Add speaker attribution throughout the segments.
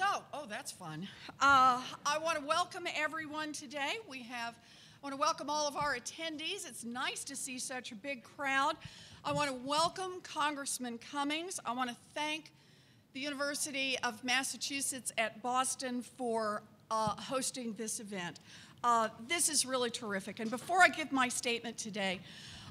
Speaker 1: Oh, that's fun. I want to welcome everyone today. I want to welcome all of our attendees. It's nice to see such a big crowd. I want to welcome Congressman Cummings. I want to thank the University of Massachusetts at Boston for hosting this event. This is really terrific. And before I give my statement today,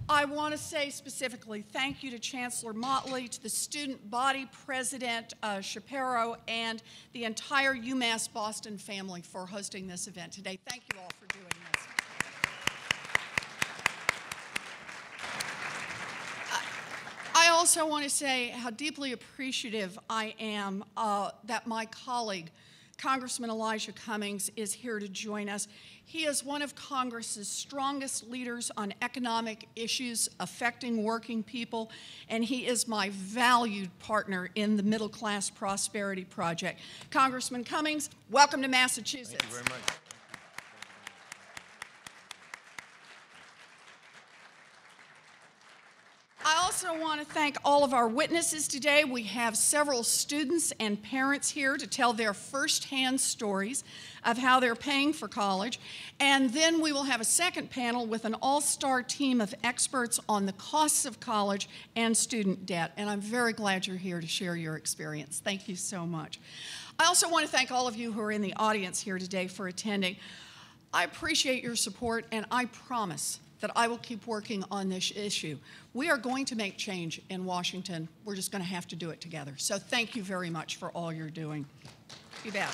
Speaker 1: I want to say specifically thank you to Chancellor Motley, to the student body president, Shapiro, and the entire UMass Boston family for hosting this event today. Thank you all for doing this. I also want to say how deeply appreciative I am that my colleague, Congressman Elijah Cummings, is here to join us. He is one of Congress's strongest leaders on economic issues affecting working people, and he is my valued partner in the Middle Class Prosperity Project. Congressman Cummings, welcome to Massachusetts.
Speaker 2: Thank you very much.
Speaker 1: I also want to thank all of our witnesses today. We have several students and parents here to tell their firsthand stories of how they're paying for college. And then we will have a second panel with an all-star team of experts on the costs of college and student debt. And I'm very glad you're here to share your experience. Thank you so much. I also want to thank all of you who are in the audience here today for attending. I appreciate your support, and I promise that I will keep working on this issue. We are going to make change in Washington. We're just going to have to do it together. So thank you very much for all you're doing. You bet.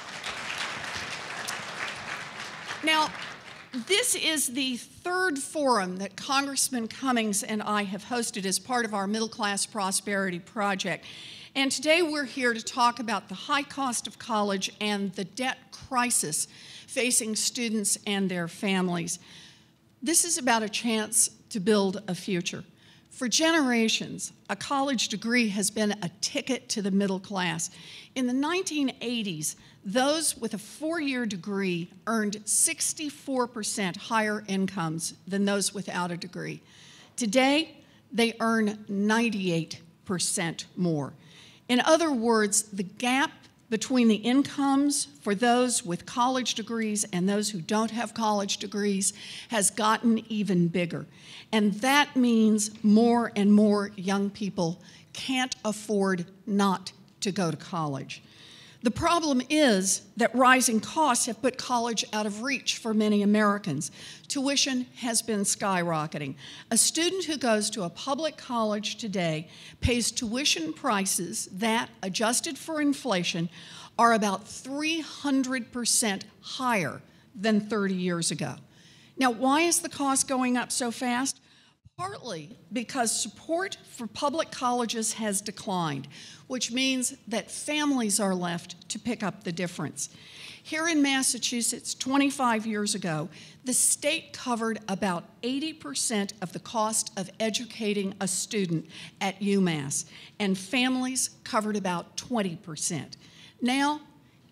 Speaker 1: Now, this is the third forum that Congressman Cummings and I have hosted as part of our Middle Class Prosperity Project. And today we're here to talk about the high cost of college and the debt crisis facing students and their families. This is about a chance to build a future. For generations, a college degree has been a ticket to the middle class. In the 1980s, those with a four-year degree earned 64% higher incomes than those without a degree. Today, they earn 98% more. In other words, the gap between the incomes for those with college degrees and those who don't have college degrees has gotten even bigger. And that means more and more young people can't afford not to go to college. The problem is that rising costs have put college out of reach for many Americans. Tuition has been skyrocketing. A student who goes to a public college today pays tuition prices that, adjusted for inflation, are about 300% higher than 30 years ago. Now, why is the cost going up so fast? Partly because support for public colleges has declined, which means that families are left to pick up the difference. Here in Massachusetts, 25 years ago, the state covered about 80% of the cost of educating a student at UMass, and families covered about 20%. Now,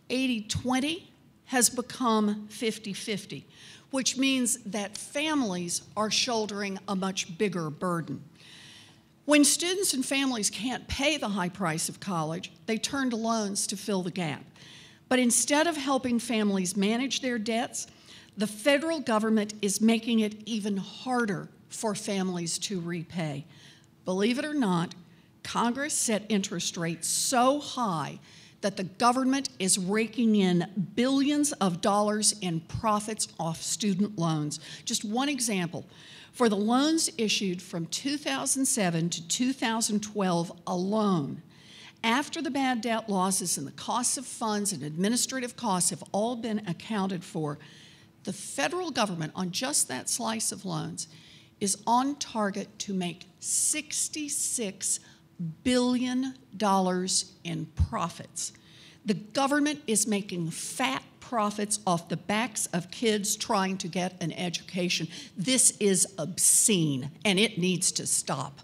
Speaker 1: 80-20 has become 50-50. Which means that families are shouldering a much bigger burden. When students and families can't pay the high price of college, they turn to loans to fill the gap. But instead of helping families manage their debts, the federal government is making it even harder for families to repay. Believe it or not, Congress set interest rates so high that the government is raking in billions of dollars in profits off student loans. Just one example, for the loans issued from 2007 to 2012 alone, after the bad debt losses and the costs of funds and administrative costs have all been accounted for, the federal government on just that slice of loans is on target to make $66 billion in profits. The government is making fat profits off the backs of kids trying to get an education. This is obscene, and it needs to stop.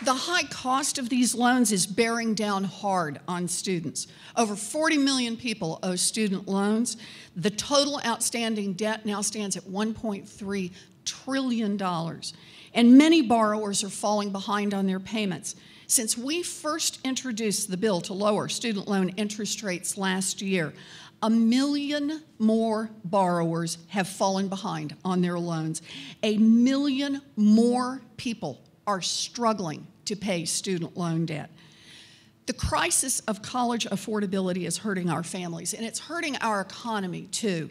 Speaker 1: The high cost of these loans is bearing down hard on students. Over 40 million people owe student loans. The total outstanding debt now stands at $1.3 trillion. and many borrowers are falling behind on their payments. Since we first introduced the bill to lower student loan interest rates last year, 1 million more borrowers have fallen behind on their loans. 1 million more people are struggling to pay student loan debt. The crisis of college affordability is hurting our families, and it's hurting our economy too.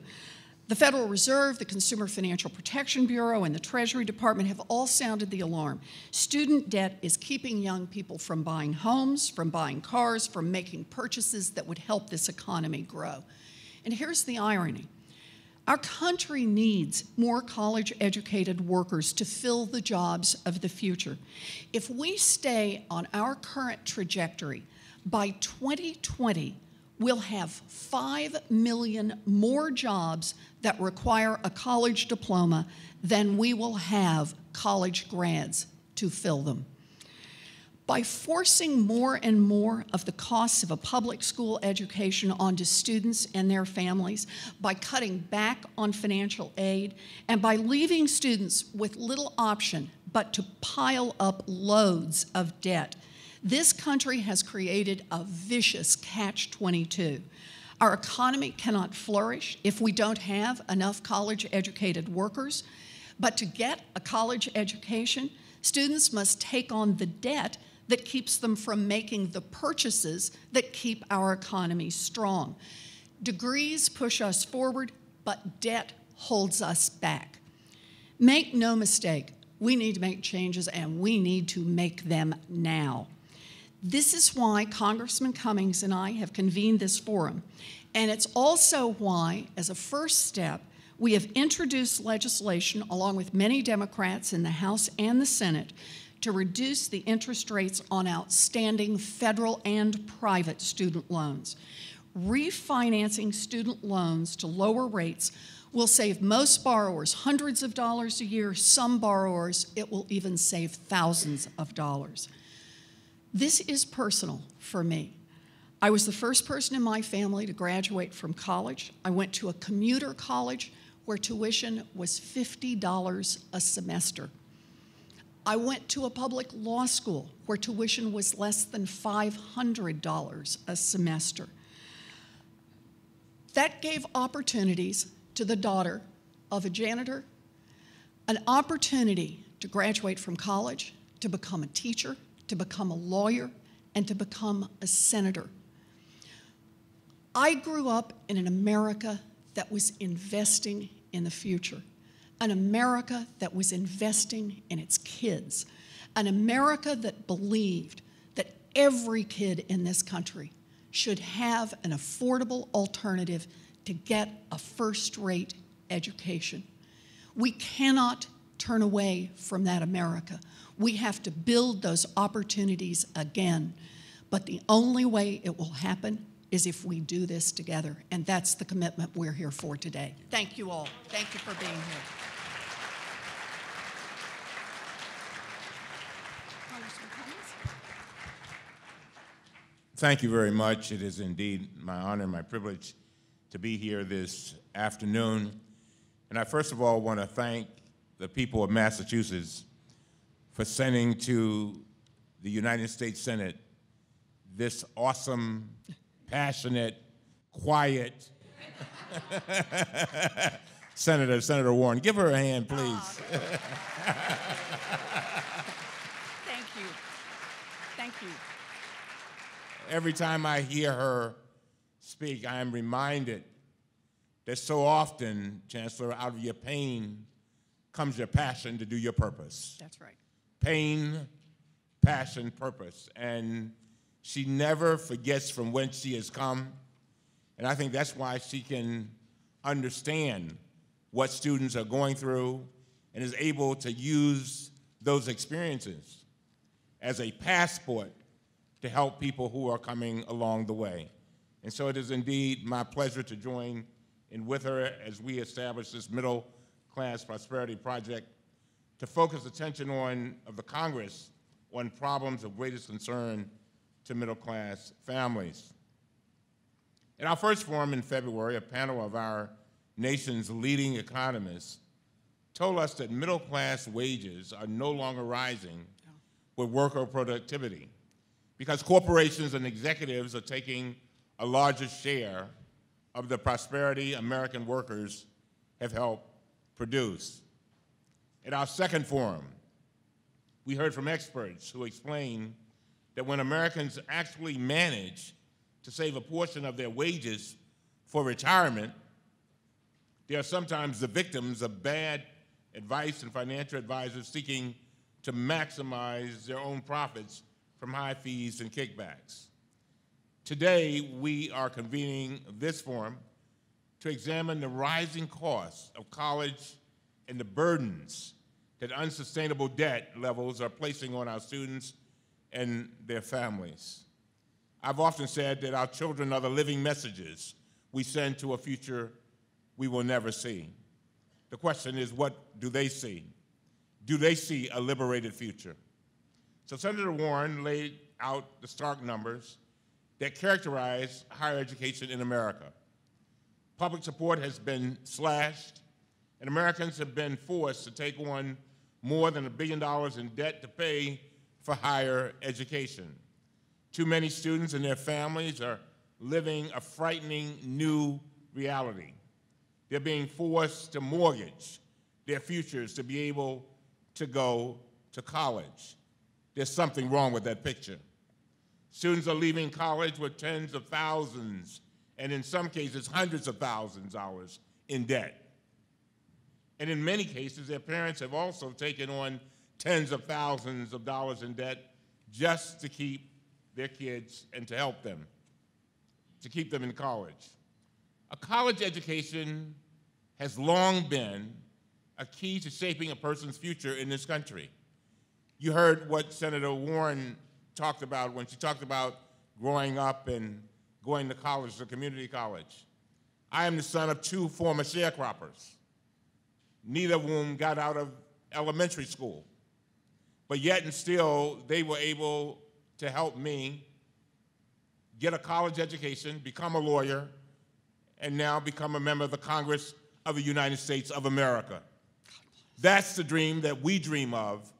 Speaker 1: The Federal Reserve, the Consumer Financial Protection Bureau, and the Treasury Department have all sounded the alarm. Student debt is keeping young people from buying homes, from buying cars, from making purchases that would help this economy grow. And here's the irony. Our country needs more college-educated workers to fill the jobs of the future. If we stay on our current trajectory, by 2020, we'll have 5 million more jobs that require a college diploma than we will have college grads to fill them. By forcing more and more of the costs of a public school education onto students and their families, by cutting back on financial aid, and by leaving students with little option but to pile up loads of debt, this country has created a vicious catch-22. Our economy cannot flourish if we don't have enough college-educated workers, but to get a college education, students must take on the debt that keeps them from making the purchases that keep our economy strong. Degrees push us forward, but debt holds us back. Make no mistake, we need to make changes, and we need to make them now. This is why Congressman Cummings and I have convened this forum, and it's also why, as a first step, we have introduced legislation, along with many Democrats in the House and the Senate, to reduce the interest rates on outstanding federal and private student loans. Refinancing student loans to lower rates will save most borrowers hundreds of dollars a year. Some borrowers, it will even save thousands of dollars. This is personal for me. I was the first person in my family to graduate from college. I went to a commuter college where tuition was $50 a semester. I went to a public law school where tuition was less than $500 a semester. That gave opportunities to the daughter of a janitor, an opportunity to graduate from college, to become a teacher, to become a lawyer, and to become a senator. I grew up in an America that was investing in the future. An America that was investing in its kids, an America that believed that every kid in this country should have an affordable alternative to get a first-rate education. We cannot turn away from that America. We have to build those opportunities again, but the only way it will happen is if we do this together, and that's the commitment we're here for today. Thank you all. Thank you for being here.
Speaker 2: Thank you very much. It is indeed my honor and my privilege to be here this afternoon. And I first of all want to thank the people of Massachusetts for sending to the United States Senate this awesome, passionate, quiet Senator Warren. Give her a hand, please.
Speaker 1: Thank you. Thank you.
Speaker 2: Every time I hear her speak, I am reminded that so often, Chancellor, out of your pain comes your passion to do your purpose.
Speaker 1: That's right.
Speaker 2: Pain, passion, purpose. And she never forgets from whence she has come. And I think that's why she can understand what students are going through and is able to use those experiences as a passport to help people who are coming along the way. And so it is indeed my pleasure to join in with her as we establish this middle class prosperity project to focus attention of the Congress on problems of greatest concern to middle class families. At our first forum in February, a panel of our nation's leading economists told us that middle-class wages are no longer rising with worker productivity because corporations and executives are taking a larger share of the prosperity American workers have helped produce. At our second forum, we heard from experts who explained that when Americans actually manage to save a portion of their wages for retirement, they are sometimes the victims of bad advice and financial advisors seeking to maximize their own profits from high fees and kickbacks. Today, we are convening this forum to examine the rising costs of college and the burdens that unsustainable debt levels are placing on our students and their families. I've often said that our children are the living messages we send to a future we will never see. The question is, what do they see? Do they see a liberated future? So Senator Warren laid out the stark numbers that characterize higher education in America. Public support has been slashed, and Americans have been forced to take on more than $1 billion in debt to pay for higher education. Too many students and their families are living a frightening new reality. They're being forced to mortgage their futures to be able to go to college. There's something wrong with that picture. Students are leaving college with tens of thousands, and in some cases, hundreds of thousands of dollars in debt. And in many cases, their parents have also taken on tens of thousands of dollars in debt just to keep their kids and to help them, to keep them in college. A college education has long been a key to shaping a person's future in this country. You heard what Senator Warren talked about when she talked about growing up and going to college, to community college. I am the son of two former sharecroppers, neither of whom got out of elementary school. But yet and still, they were able to help me get a college education, become a lawyer, and now become a member of the Congress of the United States of America. That's the dream that we dream of.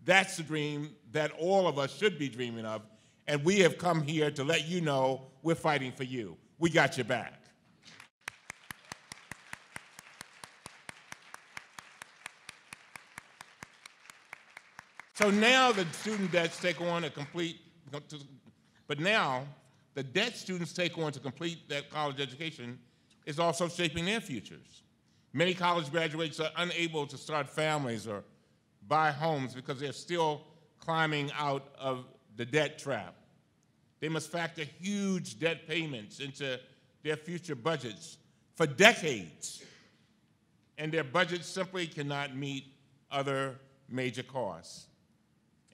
Speaker 2: That's the dream that all of us should be dreaming of. And we have come here to let you know we're fighting for you. We got your back. So now the student debts take on a complete, but now the debt students take on to complete that college education is also shaping their futures. Many college graduates are unable to start families or buy homes because they're still climbing out of the debt trap. They must factor huge debt payments into their future budgets for decades, and their budgets simply cannot meet other major costs.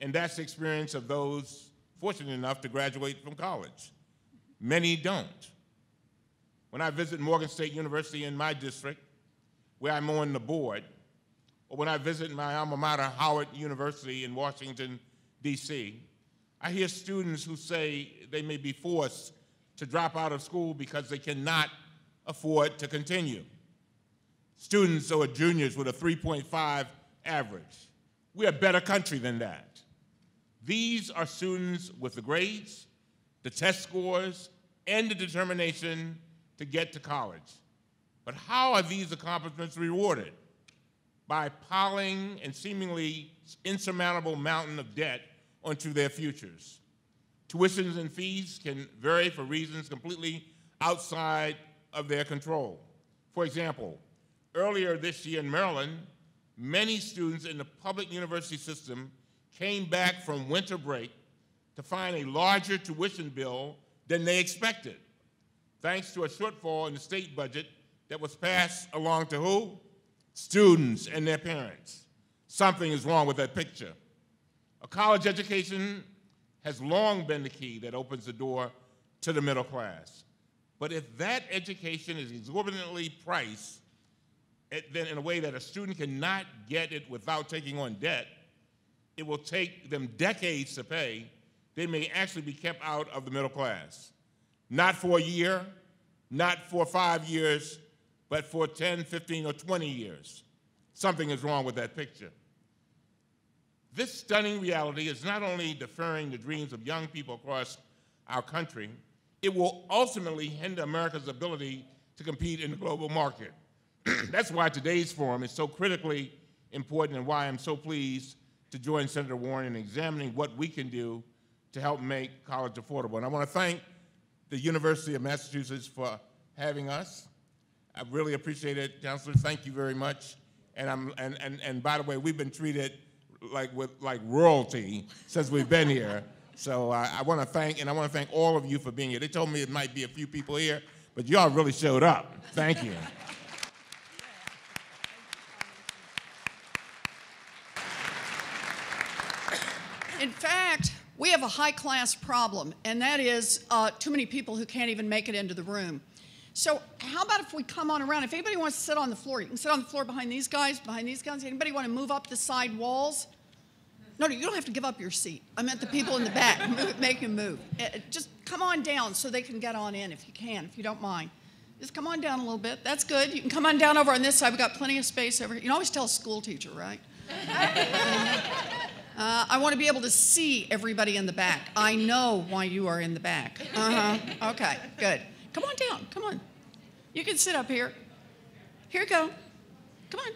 Speaker 2: And that's the experience of those fortunate enough to graduate from college. Many don't. When I visit Morgan State University in my district, where I'm on the board, or when I visit my alma mater, Howard University in Washington, D.C., I hear students who say they may be forced to drop out of school because they cannot afford to continue. Students who are juniors with a 3.5 average. We're a better country than that. These are students with the grades, the test scores, and the determination to get to college. But how are these accomplishments rewarded? By piling a seemingly insurmountable mountain of debt onto their futures. Tuitions and fees can vary for reasons completely outside of their control. For example, earlier this year in Maryland, many students in the public university system came back from winter break to find a larger tuition bill than they expected, thanks to a shortfall in the state budget that was passed along to who? Students and their parents. Something is wrong with that picture. A college education has long been the key that opens the door to the middle class. But if that education is exorbitantly priced, then in a way that a student cannot get it without taking on debt, it will take them decades to pay. They may actually be kept out of the middle class. Not for a year, not for 5 years, but for 10, 15, or 20 years. something is wrong with that picture. This stunning reality is not only deferring the dreams of young people across our country, it will ultimately hinder America's ability to compete in the global market. That's why today's forum is so critically important and why I'm so pleased to join Senator Warren in examining what we can do to help make college affordable. And I want to thank the University of Massachusetts for having us. I really appreciate it, Chancellor. Thank you very much. And by the way, we've been treated like royalty since we've been here. So I want to thank all of you for being here. They told me it might be a few people here, but y'all really showed up. Thank you.
Speaker 1: In fact, we have a high-class problem, and that is too many people who can't even make it into the room. So how about if we come on around? If anybody wants to sit on the floor, you can sit on the floor behind these guys, Anybody want to move up the side walls? No, you don't have to give up your seat. I meant the people in the back. Make them move. Just come on down so they can get on in if you can, if you don't mind. Just come on down a little bit. That's good. You can come on down over on this side. We've got plenty of space over here. You can always tell a school teacher, right? I want to be able to see everybody in the back. I know why you are in the back. Okay, good. Come on down. Come on. You can sit up here. Here you go. Come on.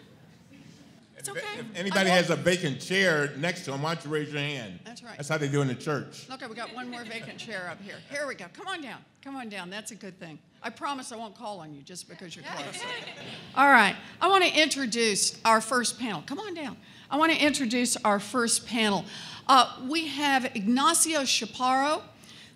Speaker 1: It's okay.
Speaker 2: If anybody has a vacant chair next to them, why don't you raise your hand?
Speaker 1: That's right.
Speaker 2: That's how they do in the church.
Speaker 1: Okay, we got one more vacant chair up here. Here we go. Come on down. Come on down. That's a good thing. I promise I won't call on you just because you're close. All right. I want to introduce our first panel. Come on down. I want to introduce our first panel. We have Ignacio Chaparro,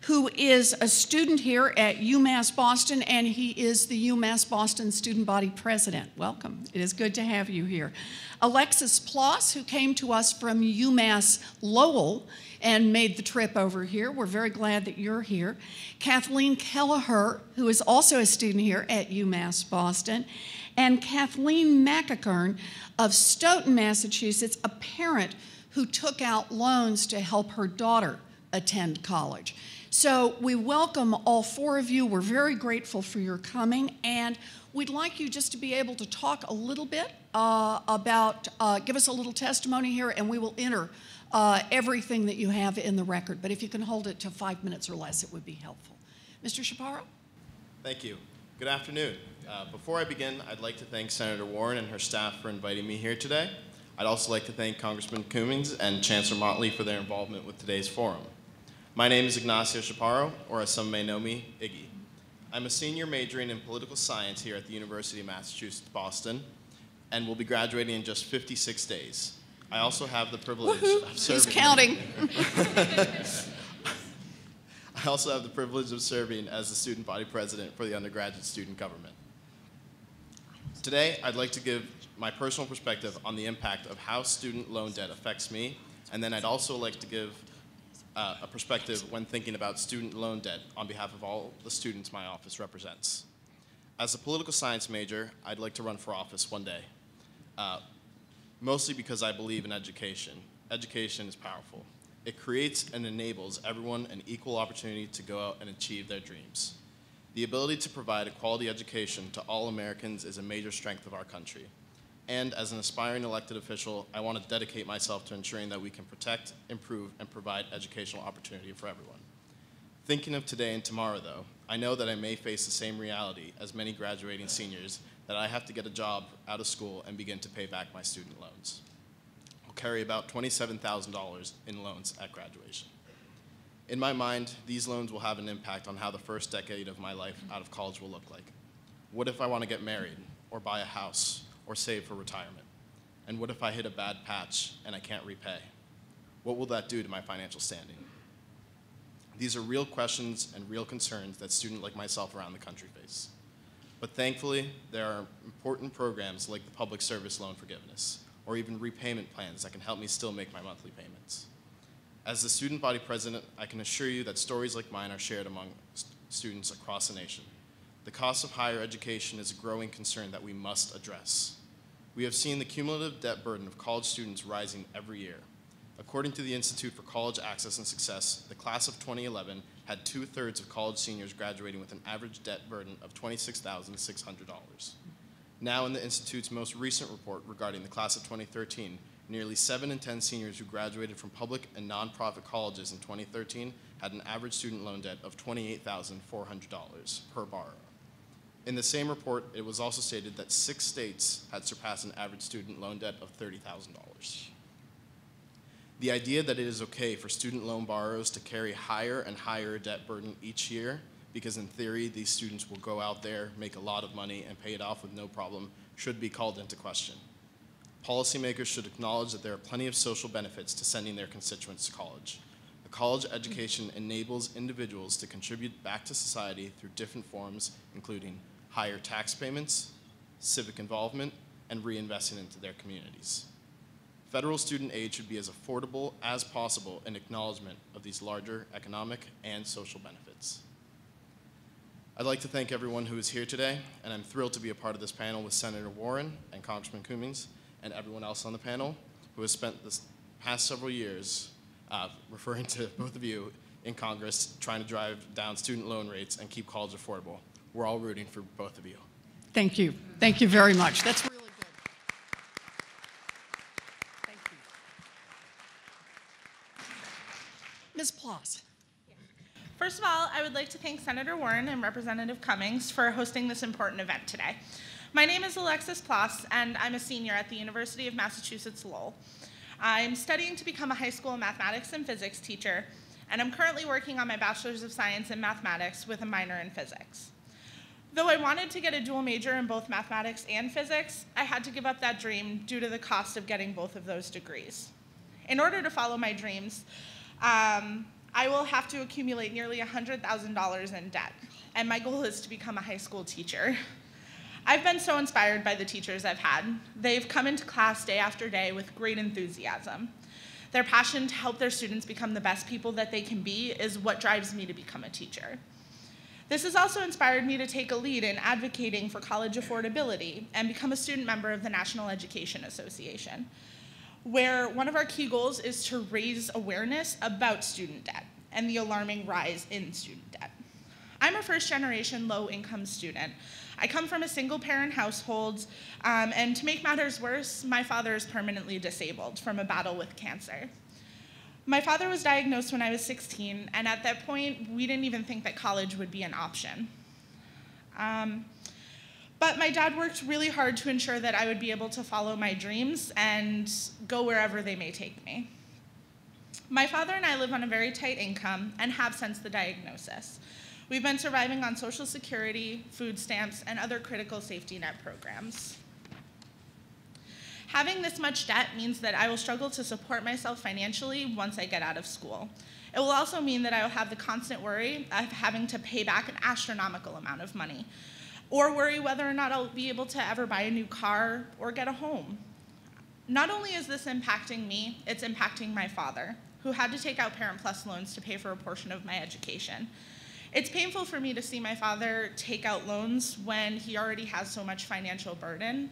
Speaker 1: who is a student here at UMass Boston, and he is the UMass Boston Student Body President. Welcome. It is good to have you here. Alexis Ploss, who came to us from UMass Lowell and made the trip over here. We're very glad that you're here. Kathleen Kelleher, who is also a student here at UMass Boston. And Kathleen McEachern of Stoughton, Massachusetts, a parent who took out loans to help her daughter attend college. So we welcome all four of you. We're very grateful for your coming, and we'd like you just to be able to talk a little bit give us a little testimony here, and we will enter everything that you have in the record. But if you can hold it to 5 minutes or less, it would be helpful. Mr. Chaparro?
Speaker 3: Thank you. Good afternoon. Before I begin, I'd like to thank Senator Warren and her staff for inviting me here today. I'd also like to thank Congressman Cummings and Chancellor Motley for their involvement with today's forum. My name is Ignacio Chaparro, or as some may know me, Iggy. I'm a senior majoring in political science here at the University of Massachusetts, Boston, and will be graduating in just 56 days. I also have the privilege of serving.
Speaker 1: Who's counting?
Speaker 3: I also have the privilege of serving as the student body president for the undergraduate student government. Today, I'd like to give my personal perspective on the impact of how student loan debt affects me, and then I'd also like to give a perspective when thinking about student loan debt on behalf of all the students my office represents. As a political science major, I'd like to run for office one day, mostly because I believe in education. Education is powerful. It creates and enables everyone an equal opportunity to go out and achieve their dreams. The ability to provide a quality education to all Americans is a major strength of our country. And as an aspiring elected official, I want to dedicate myself to ensuring that we can protect, improve, and provide educational opportunity for everyone. Thinking of today and tomorrow, though, I know that I may face the same reality as many graduating seniors, that I have to get a job out of school and begin to pay back my student loans. I'll carry about $27,000 in loans at graduation. In my mind, these loans will have an impact on how the first decade of my life out of college will look like. What if I want to get married, or buy a house, or save for retirement? And what if I hit a bad patch and I can't repay? What will that do to my financial standing? These are real questions and real concerns that students like myself around the country face. But thankfully, there are important programs like the Public Service Loan Forgiveness, or even repayment plans that can help me still make my monthly payments. As the student body president, I can assure you that stories like mine are shared among students across the nation. The cost of higher education is a growing concern that we must address. We have seen the cumulative debt burden of college students rising every year. According to the Institute for College Access and Success, the class of 2011 had 2/3 of college seniors graduating with an average debt burden of $26,600. Now in the Institute's most recent report regarding the class of 2013, nearly 7 in 10 seniors who graduated from public and nonprofit colleges in 2013 had an average student loan debt of $28,400 per borrower. In the same report, it was also stated that 6 states had surpassed an average student loan debt of $30,000. The idea that it is okay for student loan borrowers to carry higher and higher debt burden each year, because in theory these students will go out there, make a lot of money, and pay it off with no problem, should be called into question. Policymakers should acknowledge that there are plenty of social benefits to sending their constituents to college. A college education enables individuals to contribute back to society through different forms, including higher tax payments, civic involvement, and reinvesting into their communities. Federal student aid should be as affordable as possible in acknowledgement of these larger economic and social benefits. I'd like to thank everyone who is here today, and I'm thrilled to be a part of this panel with Senator Warren and Congressman Cummings and everyone else on the panel who has spent this past several years referring to both of you in Congress trying to drive down student loan rates and keep college affordable. We're all rooting for both of you.
Speaker 1: Thank you. Thank you very much. That's really good. Thank you. Ms. Ploss.
Speaker 4: First of all, I would like to thank Senator Warren and Representative Cummings for hosting this important event today. My name is Alexis Ploss, and I'm a senior at the University of Massachusetts Lowell. I'm studying to become a high school mathematics and physics teacher, and I'm currently working on my Bachelor's of Science in Mathematics with a minor in physics. Though I wanted to get a dual major in both mathematics and physics, I had to give up that dream due to the cost of getting both of those degrees. In order to follow my dreams, I will have to accumulate nearly $100,000 in debt, and my goal is to become a high school teacher. I've been so inspired by the teachers I've had. They've come into class day after day with great enthusiasm. Their passion to help their students become the best people that they can be is what drives me to become a teacher. This has also inspired me to take a lead in advocating for college affordability and become a student member of the National Education Association, where one of our key goals is to raise awareness about student debt and the alarming rise in student debt. I'm a first-generation low-income student. I come from a single-parent household, and to make matters worse, my father is permanently disabled from a battle with cancer. My father was diagnosed when I was 16, and at that point, we didn't even think that college would be an option. But my dad worked really hard to ensure that I would be able to follow my dreams and go wherever they may take me. My father and I live on a very tight income and have since the diagnosis. We've been surviving on Social Security, food stamps, and other critical safety net programs. Having this much debt means that I will struggle to support myself financially once I get out of school. It will also mean that I will have the constant worry of having to pay back an astronomical amount of money, or worry whether or not I'll be able to ever buy a new car or get a home. Not only is this impacting me, it's impacting my father, who had to take out Parent Plus loans to pay for a portion of my education. It's painful for me to see my father take out loans when he already has so much financial burden.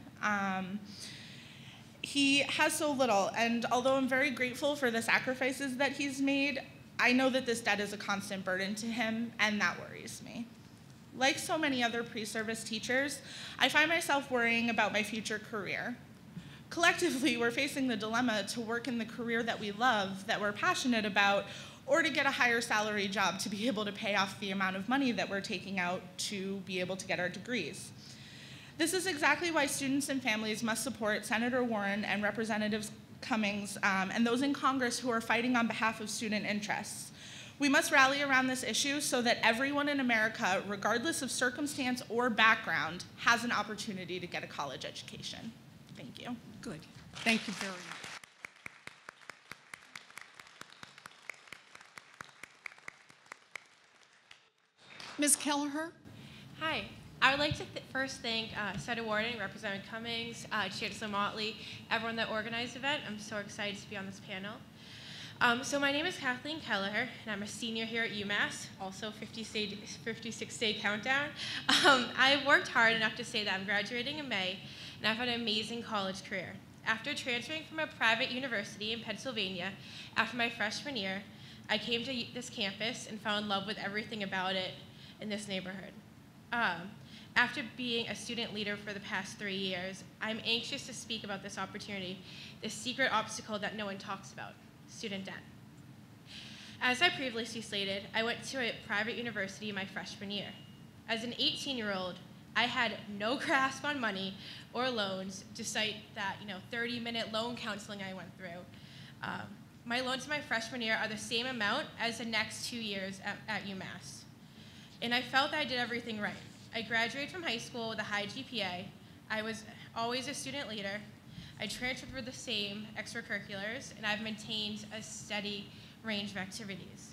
Speaker 4: He has so little, and although I'm very grateful for the sacrifices that he's made, I know that this debt is a constant burden to him, and that worries me. Like so many other pre-service teachers, I find myself worrying about my future career. Collectively, we're facing the dilemma to work in the career that we love, that we're passionate about, or to get a higher salary job to be able to pay off the amount of money that we're taking out to be able to get our degrees. This is exactly why students and families must support Senator Warren and Representative Cummings and those in Congress who are fighting on behalf of student interests. We must rally around this issue so that everyone in America, regardless of circumstance or background, has an opportunity to get a college education. Thank you.
Speaker 1: Good. Thank you very much. Ms. Kelleher?
Speaker 5: Hi. I would like to first thank Senator Warren, Representative Cummings, Chancellor Motley, everyone that organized the event. I'm so excited to be on this panel. So my name is Kathleen Kelleher, and I'm a senior here at UMass, also 56-day countdown. I've worked hard enough to say that I'm graduating in May, and I've had an amazing college career. After transferring from a private university in Pennsylvania after my freshman year, I came to this campus and fell in love with everything about it in this neighborhood. After being a student leader for the past 3 years, I'm anxious to speak about this opportunity, this secret obstacle that no one talks about, student debt. As I previously stated, I went to a private university my freshman year. As an 18-year-old, I had no grasp on money or loans, despite that 30-minute loan counseling I went through. My loans my freshman year are the same amount as the next 2 years at UMass. And I felt that I did everything right. I graduated from high school with a high GPA. I was always a student leader. I transferred for the same extracurriculars, and I've maintained a steady range of activities.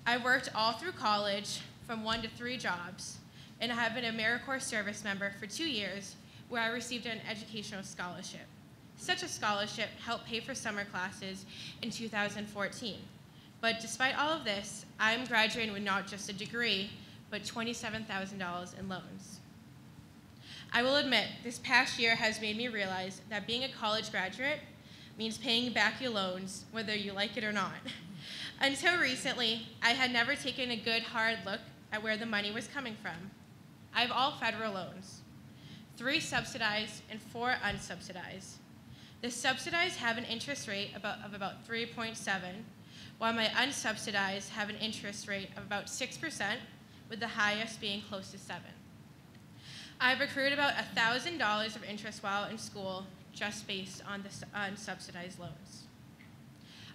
Speaker 5: I worked all through college from 1 to 3 jobs, and I have been a AmeriCorps service member for 2 years where I received an educational scholarship. Such a scholarship helped pay for summer classes in 2014. But despite all of this, I'm graduating with not just a degree, but $27,000 in loans. I will admit, this past year has made me realize that being a college graduate means paying back your loans, whether you like it or not. Until recently, I had never taken a good, hard look at where the money was coming from. I have all federal loans, 3 subsidized and 4 unsubsidized. The subsidized have an interest rate of about 3.7, while my unsubsidized have an interest rate of about 6%, with the highest being close to 7. I've accrued about $1,000 of interest while in school, just based on the unsubsidized loans.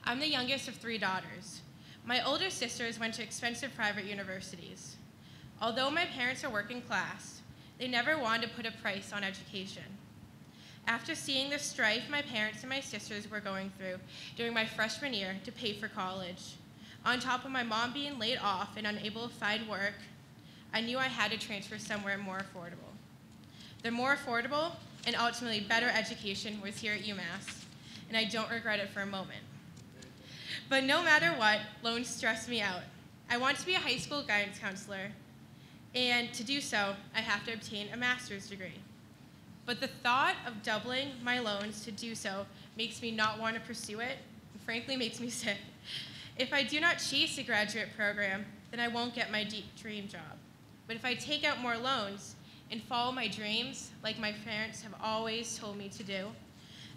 Speaker 5: I'm the youngest of 3 daughters. My older sisters went to expensive private universities. Although my parents are working class, they never wanted to put a price on education. After seeing the strife my parents and my sisters were going through during my freshman year to pay for college, on top of my mom being laid off and unable to find work, I knew I had to transfer somewhere more affordable. The more affordable and ultimately better education was here at UMass, and I don't regret it for a moment. But no matter what, loans stress me out. I want to be a high school guidance counselor, and to do so, I have to obtain a master's degree. But the thought of doubling my loans to do so makes me not want to pursue it, and frankly makes me sick. If I do not chase a graduate program, then I won't get my deep dream job. But if I take out more loans and follow my dreams, like my parents have always told me to do,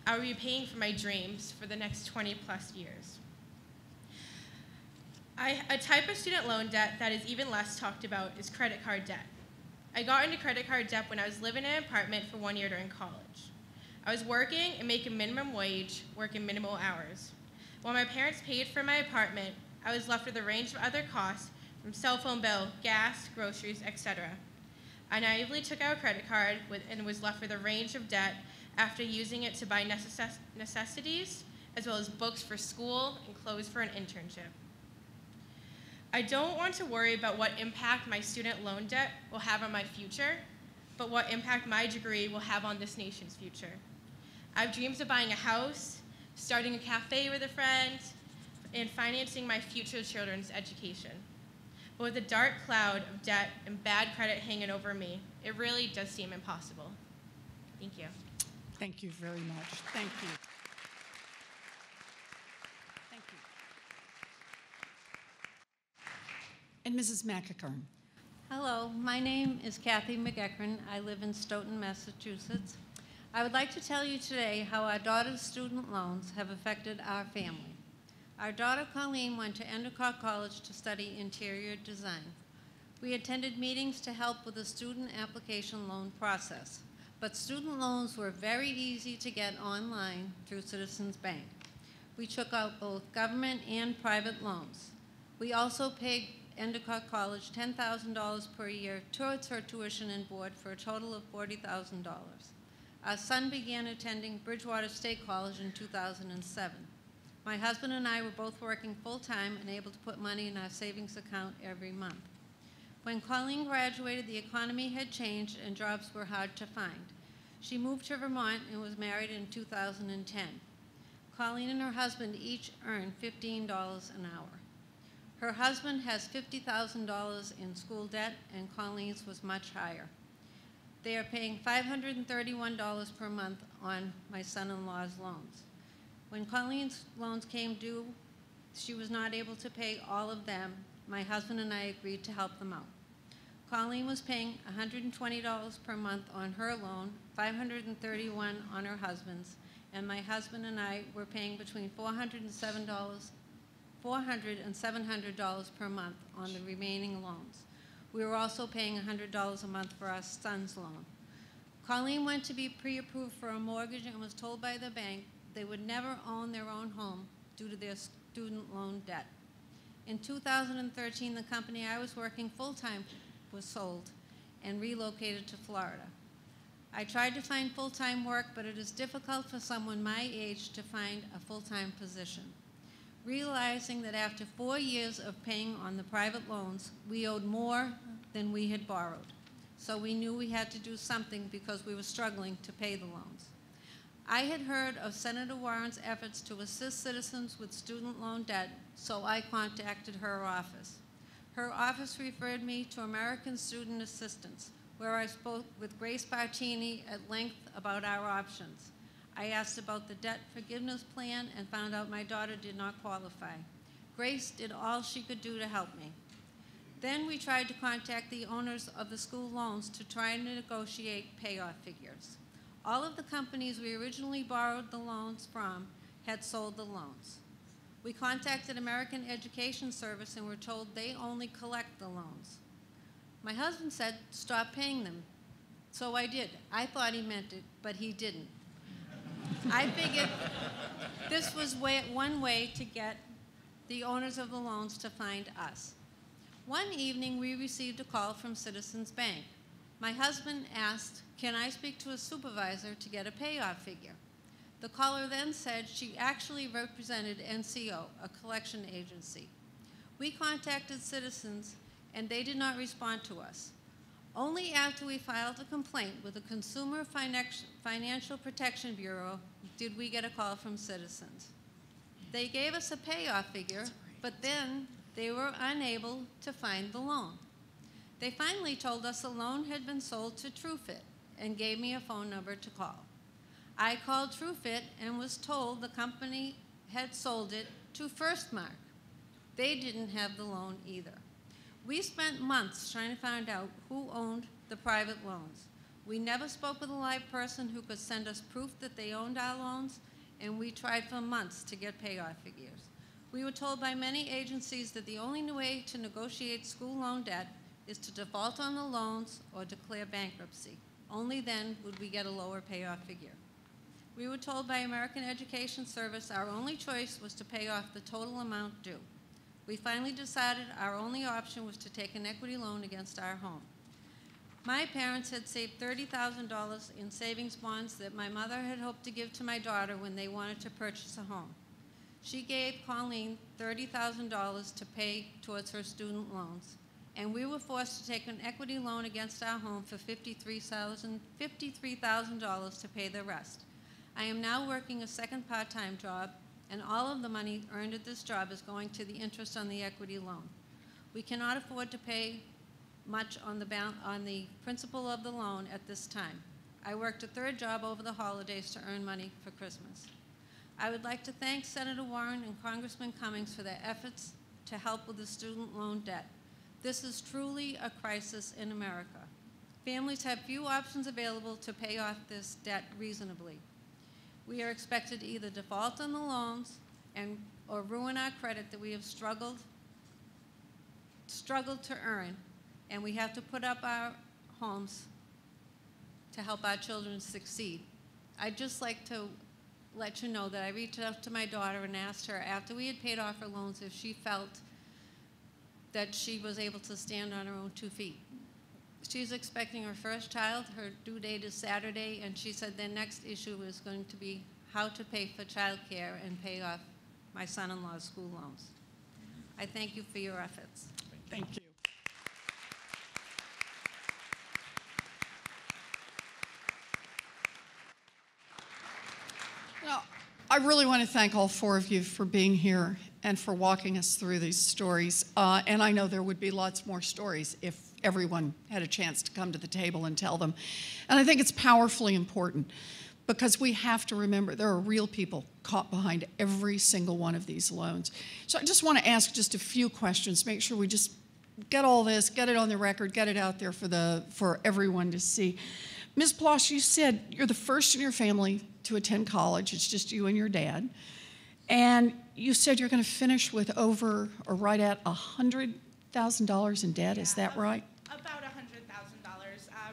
Speaker 5: I will be paying for my dreams for the next 20 plus years. A type of student loan debt that is even less talked about is credit card debt. I got into credit card debt when I was living in an apartment for 1 year during college. I was working and making minimum wage, working minimal hours. While my parents paid for my apartment, I was left with a range of other costs from cell phone bill, gas, groceries, etc. I naively took out a credit card and was left with a range of debt after using it to buy necessities, as well as books for school and clothes for an internship. I don't want to worry about what impact my student loan debt will have on my future, but what impact my degree will have on this nation's future. I have dreams of buying a house, starting a cafe with a friend, and financing my future children's education. But with a dark cloud of debt and bad credit hanging over me, it really does seem impossible. Thank you.
Speaker 1: Thank you very much. Thank you. Thank you. And Mrs. McEachern.
Speaker 6: Hello, my name is Kathy McEachern. I live in Stoughton, Massachusetts. I would like to tell you today how our daughter's student loans have affected our family. Our daughter Colleen went to Endicott College to study interior design. We attended meetings to help with the student application loan process, but student loans were very easy to get online through Citizens Bank. We took out both government and private loans. We also paid Endicott College $10,000 per year towards her tuition and board for a total of $40,000. Our son began attending Bridgewater State College in 2007. My husband and I were both working full-time and able to put money in our savings account every month. When Colleen graduated, the economy had changed and jobs were hard to find. She moved to Vermont and was married in 2010. Colleen and her husband each earned $15 an hour. Her husband has $50,000 in school debt, and Colleen's was much higher. They are paying $531 per month on my son-in-law's loans. When Colleen's loans came due, she was not able to pay all of them. My husband and I agreed to help them out. Colleen was paying $120 per month on her loan, $531 on her husband's, and my husband and I were paying between $400 and $700 per month on the remaining loans. We were also paying $100 a month for our son's loan. Colleen went to be pre-approved for a mortgage and was told by the bank they would never own their own home due to their student loan debt. In 2013, the company I was working full-time was sold and relocated to Florida. I tried to find full-time work, but it is difficult for someone my age to find a full-time position. Realizing that after 4 years of paying on the private loans, we owed more than we had borrowed. So we knew we had to do something because we were struggling to pay the loans. I had heard of Senator Warren's efforts to assist citizens with student loan debt, so I contacted her office. Her office referred me to American Student Assistance, where I spoke with Grace Bartini at length about our options. I asked about the debt forgiveness plan and found out my daughter did not qualify. Grace did all she could do to help me. Then we tried to contact the owners of the school loans to try and negotiate payoff figures. All of the companies we originally borrowed the loans from had sold the loans. We contacted American Education Service and were told they only collect the loans. My husband said, stop paying them. So I did. I thought he meant it, but he didn't. I figured this was one way to get the owners of the loans to find us. One evening, we received a call from Citizens Bank. My husband asked, can I speak to a supervisor to get a payoff figure? The caller then said she actually represented NCO, a collection agency. We contacted Citizens, and they did not respond to us. Only after we filed a complaint with the Consumer Financial Protection Bureau did we get a call from Citizens. They gave us a payoff figure, but then they were unable to find the loan. They finally told us the loan had been sold to TrueFit and gave me a phone number to call. I called TrueFit and was told the company had sold it to Firstmark. They didn't have the loan either. We spent months trying to find out who owned the private loans. We never spoke with a live person who could send us proof that they owned our loans, and we tried for months to get payoff figures. We were told by many agencies that the only way to negotiate school loan debt is to default on the loans or declare bankruptcy. Only then would we get a lower payoff figure. We were told by American Education Service our only choice was to pay off the total amount due. We finally decided our only option was to take an equity loan against our home. My parents had saved $30,000 in savings bonds that my mother had hoped to give to my daughter when they wanted to purchase a home. She gave Colleen $30,000 to pay towards her student loans, and we were forced to take an equity loan against our home for $53,000 to pay the rest. I am now working a second part-time job, and all of the money earned at this job is going to the interest on the equity loan. We cannot afford to pay much on the principal of the loan at this time. I worked a third job over the holidays to earn money for Christmas. I would like to thank Senator Warren and Congressman Cummings for their efforts to help with the student loan debt. This is truly a crisis in America. Families have few options available to pay off this debt reasonably. We are expected to either default on the loans or ruin our credit that we have struggled to earn, and we have to put up our homes to help our children succeed. I'd just like to let you know that I reached out to my daughter and asked her, after we had paid off her loans, if she felt that she was able to stand on her own 2 feet. She's expecting her first child. Her due date is Saturday, and she said their next issue is going to be how to pay for child care and pay off my son-in-law's school loans. I thank you for your efforts.
Speaker 1: Thank you. Now, I really want to thank all 4 of you for being here and for walking us through these stories. And I know there would be lots more stories if everyone had a chance to come to the table and tell them. And I think it's powerfully important because we have to remember there are real people caught behind every single one of these loans. So I just want to ask just a few questions, make sure we just get all this, get it on the record, get it out there for everyone to see. Ms. Ploss, you said you're the first in your family to attend college. It's just you and your dad. And you said you're going to finish with over or right at $100,000 in debt. Is that right?
Speaker 4: About $100,000.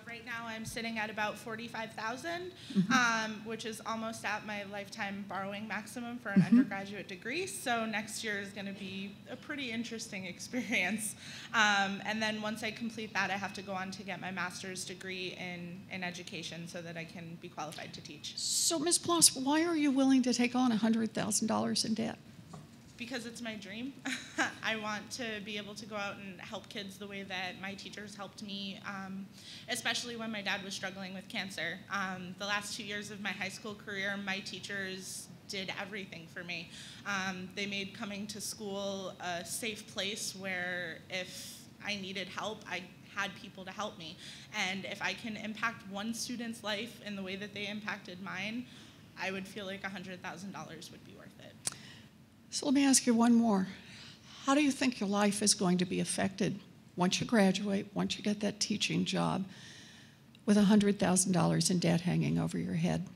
Speaker 4: Right now, I'm sitting at about $45,000, which is almost at my lifetime borrowing maximum for an undergraduate degree. So next year is going to be a pretty interesting experience. And then once I complete that, I have to go on to get my master's degree in education so that I can be qualified to teach.
Speaker 1: So, Ms. Ploss, why are you willing to take on $100,000 in debt?
Speaker 4: Because it's my dream. I want to be able to go out and help kids the way that my teachers helped me, especially when my dad was struggling with cancer. The last 2 years of my high school career, my teachers did everything for me. They made coming to school a safe place where if I needed help, I had people to help me. And if I can impact one student's life in the way that they impacted mine, I would feel like $100,000 would be worth it.
Speaker 1: So let me ask you one more. How do you think your life is going to be affected once you graduate, once you get that teaching job, with $100,000 in debt hanging over your head?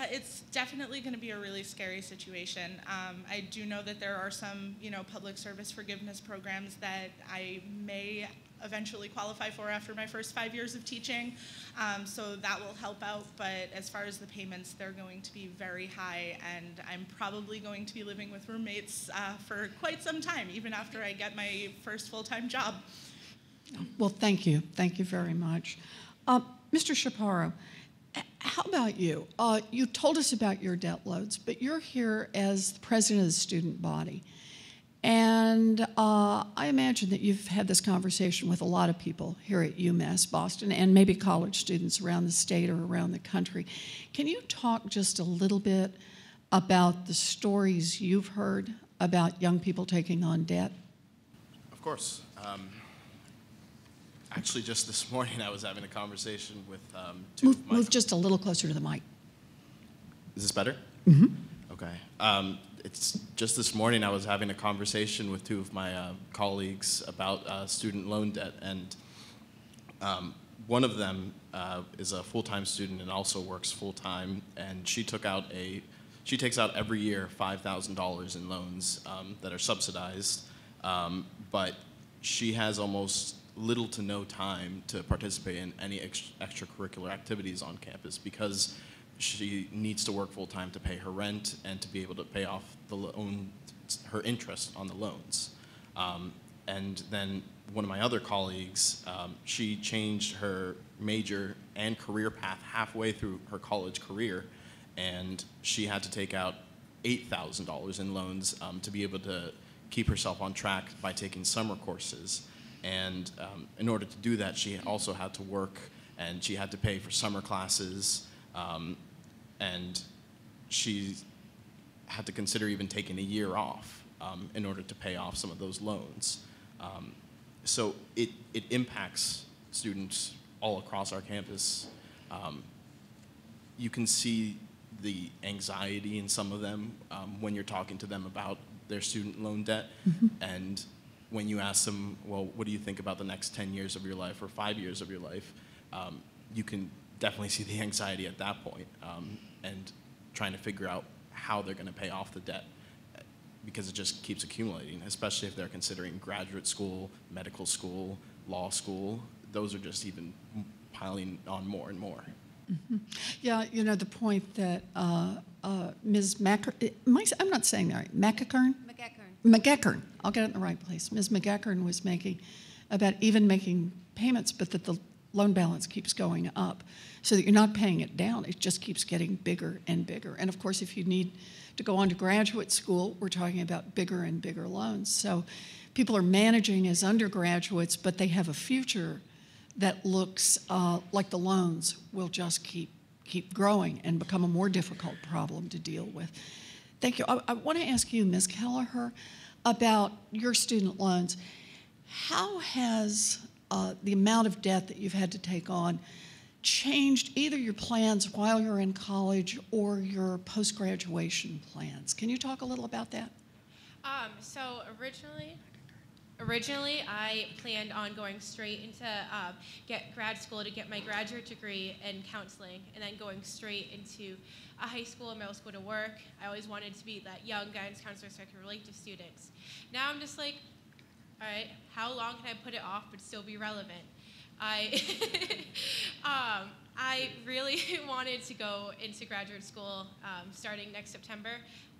Speaker 4: It's definitely going to be a really scary situation. I do know that there are some, public service forgiveness programs that I may eventually qualify for after my first 5 years of teaching, so that will help out. But as far as the payments, they're going to be very high, and I'm probably going to be living with roommates for quite some time, even after I get my first full-time job.
Speaker 1: Well, thank you. Thank you very much. Mr. Chaparro, how about you? You told us about your debt loads, but you're here as the president of the student body. And I imagine that you've had this conversation with a lot of people here at UMass Boston and maybe college students around the state or around the country. Can you talk just a little bit about the stories you've heard about young people taking on debt?
Speaker 3: Of course. Actually, just this morning I was having a conversation with two of my...
Speaker 1: Move just a little closer to the mic.
Speaker 3: Is this better?
Speaker 1: Mm-hmm.
Speaker 3: Okay. It's just this morning I was having a conversation with two of my colleagues about student loan debt, and one of them is a full-time student and also works full-time, and she takes out every year $5,000 in loans that are subsidized, but she has almost little to no time to participate in any extracurricular activities on campus because she needs to work full-time to pay her rent and to be able to pay off the loan, her interest on the loans. And then one of my other colleagues, she changed her major and career path halfway through her college career, and she had to take out $8,000 in loans to be able to keep herself on track by taking summer courses. And in order to do that, she also had to work, and she had to pay for summer classes, and she had to consider even taking a year off in order to pay off some of those loans. So it impacts students all across our campus. You can see the anxiety in some of them when you're talking to them about their student loan debt. Mm-hmm. And when you ask them, well, what do you think about the next 10 years of your life or 5 years of your life, you can definitely see the anxiety at that point, and trying to figure out how they're going to pay off the debt, because it just keeps accumulating, especially if they're considering graduate school, medical school, law school. Those are just even piling on more and more.
Speaker 1: Mm-hmm. Yeah, the point that Ms. I'm not saying that right, McEachern, I'll get it in the right place. Ms. McEachern was making about even making payments, but that the loan balance keeps going up so that you're not paying it down. It just keeps getting bigger and bigger. And of course, if you need to go on to graduate school, we're talking about bigger and bigger loans. So people are managing as undergraduates, but they have a future that looks like the loans will just keep growing and become a more difficult problem to deal with. Thank you. I want to ask you, Ms. Kelleher, about your student loans. How has the amount of debt that you've had to take on changed either your plans while you're in college or your post-graduation plans? Can you talk a little about that?
Speaker 5: So originally, Originally, I planned on going straight into get grad school to get my graduate degree in counseling, and then going straight into a high school and middle school to work. I always wanted to be that young guidance counselor so I could relate to students. Now I'm just like, all right, how long can I put it off but still be relevant? I really wanted to go into graduate school starting next September.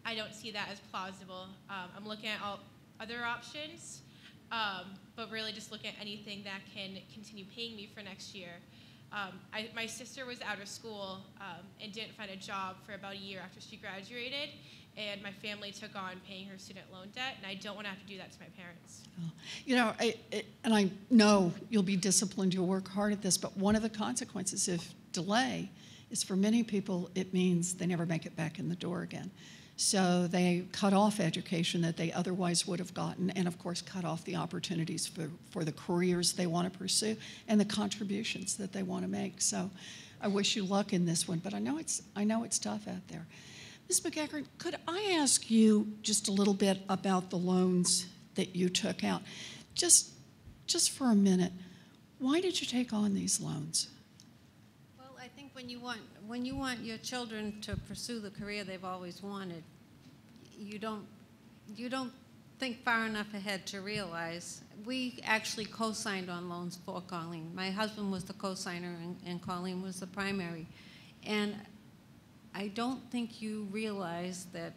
Speaker 5: I don't see that as plausible. I'm looking at all other options, but really just looking at anything that can continue paying me for next year. My sister was out of school and didn't find a job for about a year after she graduated, and my family took on paying her student loan debt, and I don't want to have to do that to my parents.
Speaker 1: You know, and I know you'll be disciplined, you'll work hard at this, but one of the consequences of delay is for many people it means they never make it back in the door again. So they cut off education that they otherwise would have gotten, and of course cut off the opportunities for the careers they want to pursue and the contributions that they want to make. So I wish you luck in this one, but I know it's tough out there. Ms. McEachern, could I ask you just a little bit about the loans that you took out? Just for a minute, why did you take on these loans?
Speaker 6: Well, I think when you want your children to pursue the career they've always wanted, you don't think far enough ahead to realize. We actually co-signed on loans for Colleen. My husband was the co-signer and Colleen was the primary. And I don't think you realize that,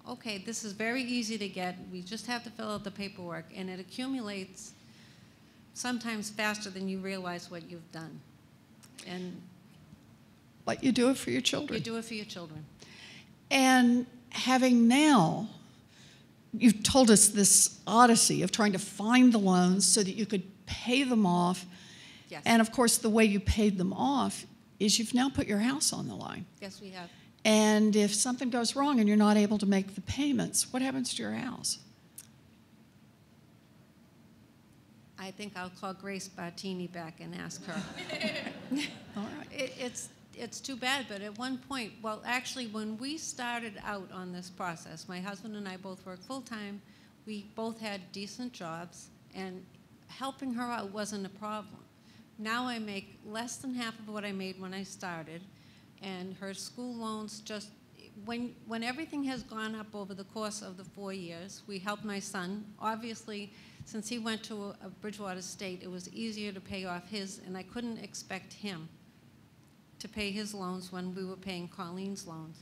Speaker 6: okay, this is very easy to get. We just have to fill out the paperwork, and it accumulates sometimes faster than you realize what you've done. And
Speaker 1: But you do it for your children.
Speaker 6: you do it for your children.
Speaker 1: And having now, you've told us this odyssey of trying to find the loans so that you could pay them off.
Speaker 6: Yes.
Speaker 1: And of course, the way you paid them off is you've now put your house on the line.
Speaker 6: Yes, we have.
Speaker 1: And if something goes wrong and you're not able to make the payments, what happens to your house?
Speaker 6: I think I'll call Grace Bartini back and ask her.
Speaker 1: All right.
Speaker 6: It's too bad, but at one point, well, actually, when we started out on this process, my husband and I both worked full-time. We both had decent jobs, and helping her out wasn't a problem. Now I make less than half of what I made when I started, and her school loans just, when everything has gone up over the course of the 4 years, we helped my son. Obviously, since he went to a Bridgewater State, it was easier to pay off his, and I couldn't expect him to pay his loans when we were paying Colleen's loans.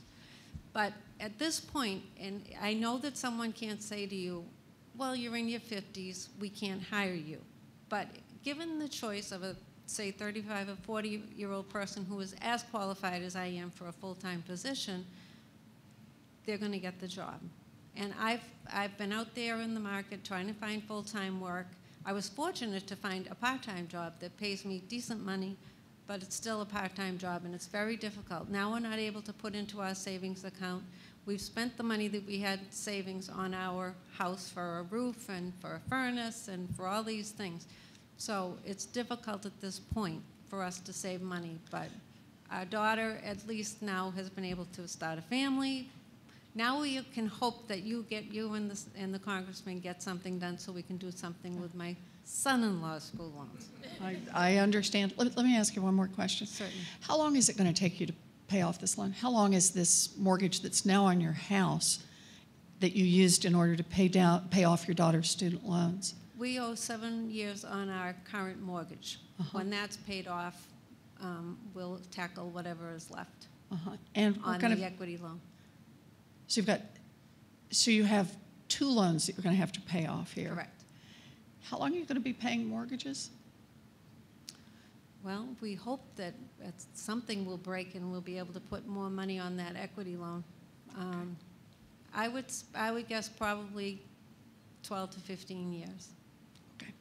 Speaker 6: But at this point, and I know that someone can't say to you, well, you're in your 50s, we can't hire you. But given the choice of a, say, 35 or 40-year-old person who is as qualified as I am for a full-time position, they're going to get the job. And I've been out there in the market trying to find full-time work. I was fortunate to find a part-time job that pays me decent money, but it's still a part-time job, and it's very difficult. Now we're not able to put into our savings account. We've spent the money that we had savings on our house for a roof and for a furnace and for all these things. So it's difficult at this point for us to save money, but our daughter at least now has been able to start a family. Now we can hope that you and the congressman get something done so we can do something with my son-in-law's school loans.
Speaker 1: I understand. Let me ask you one more question.
Speaker 6: Certainly.
Speaker 1: How long is it going to take you to pay off this loan? How long is this mortgage that's now on your house that you used in order to pay off your daughter's student loans?
Speaker 6: We owe 7 years on our current mortgage. When that's paid off, we'll tackle whatever is left
Speaker 1: And
Speaker 6: on the equity loan.
Speaker 1: So you have 2 loans that you're going to have to pay off here.
Speaker 6: Correct.
Speaker 1: How long are you going to be paying mortgages?
Speaker 6: Well, we hope that something will break and we'll be able to put more money on that equity loan. I would guess probably 12 to 15 years.
Speaker 1: Okay.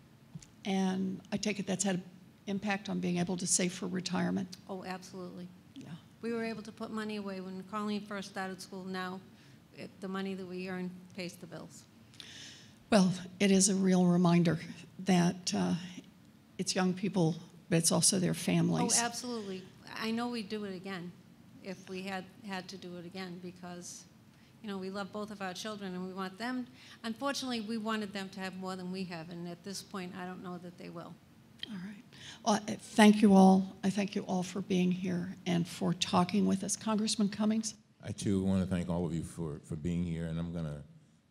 Speaker 1: And I take it that's had an impact on being able to save for retirement?
Speaker 6: Oh, absolutely.
Speaker 1: Yeah.
Speaker 6: We were able to put money away when Colleen first started school. Now the money that we earn pays the bills.
Speaker 1: Well, it is a real reminder that it's young people, but it's also their families.
Speaker 6: Oh, absolutely. I know we'd do it again if we had to do it again, because You know, we love both of our children, and we want them, unfortunately, we wanted them to have more than we have, and at this point, I don't know that they will.
Speaker 1: All right. Well, thank you all. I thank you all for being here and for talking with us. Congressman Cummings?
Speaker 2: I, too, want to thank all of you for being here, and I'm going to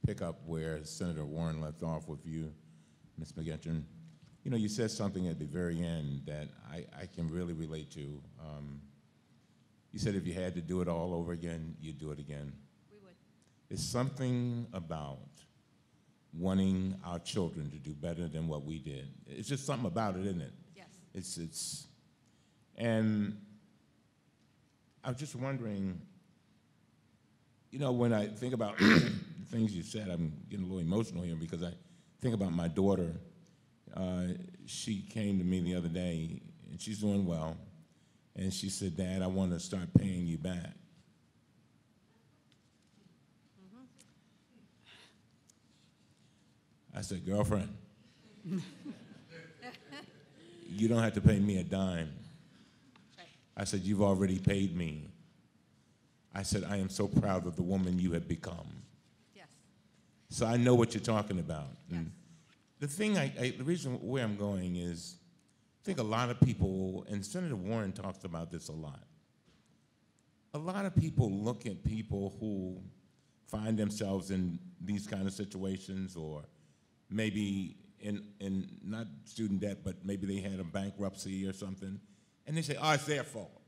Speaker 2: pick up where Senator Warren left off with you, Ms. McEachern. You know, you said something at the very end that I can really relate to. You said if you had to do it all over again, you'd do it again.
Speaker 6: We would.
Speaker 2: There's something about wanting our children to do better than what we did. It's just something about it, isn't it?
Speaker 6: Yes.
Speaker 2: And I was just wondering, you know, when I think about the things you said, I'm getting a little emotional here because I think about my daughter. She came to me the other day, and she's doing well, and she said, "Dad, I want to start paying you back." I said, "Girlfriend, you don't have to pay me a dime." I said, "You've already paid me." I said, "I am so proud of the woman you have become."
Speaker 6: Yes.
Speaker 2: So I know what you're talking about.
Speaker 6: Yes.
Speaker 2: And the thing, the reason where I'm going is, I think a lot of people, and Senator Warren talks about this a lot of people look at people who find themselves in these kind of situations, or maybe in not student debt, but maybe they had a bankruptcy or something, and they say, "Oh, it's their fault."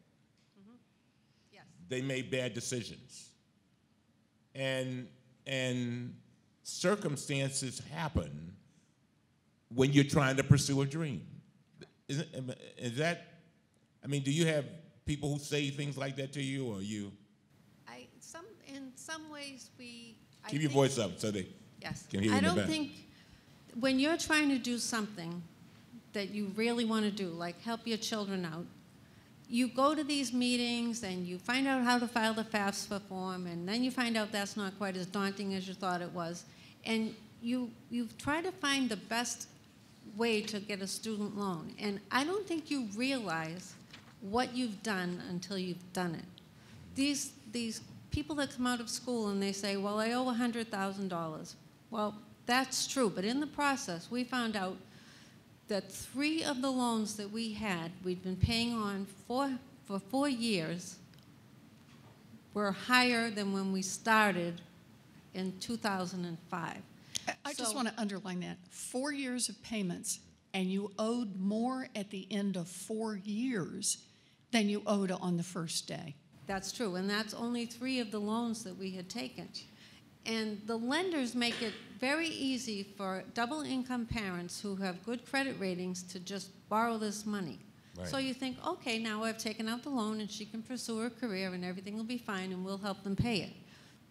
Speaker 6: Yes.
Speaker 2: They made bad decisions. And circumstances happen when you're trying to pursue a dream. Is that, I mean, do you have people who say things like that to you, or you?
Speaker 6: In some ways,
Speaker 2: Keep your voice up so they
Speaker 6: yes.
Speaker 2: can hear you in the back.
Speaker 6: I don't think when you're trying to do something that you really want to do, like help your children out, you go to these meetings and you find out how to file the FAFSA form, and then you find out that's not quite as daunting as you thought it was, and you try to find the best way to get a student loan. And I don't think you realize what you've done until you've done it. These people that come out of school and they say, "Well, I owe $100,000. Well, that's true, but in the process, we found out that 3 of the loans that we'd been paying on for 4 years, were higher than when we started in 2005.
Speaker 1: I just want to underline that. 4 years of payments, and you owed more at the end of 4 years than you owed on the first day.
Speaker 6: That's true, and that's only 3 of the loans that we had taken. And the lenders make it very easy for double-income parents who have good credit ratings to just borrow this money.
Speaker 2: Right.
Speaker 6: So you think, okay, now I've taken out the loan and she can pursue her career and everything will be fine and we'll help them pay it.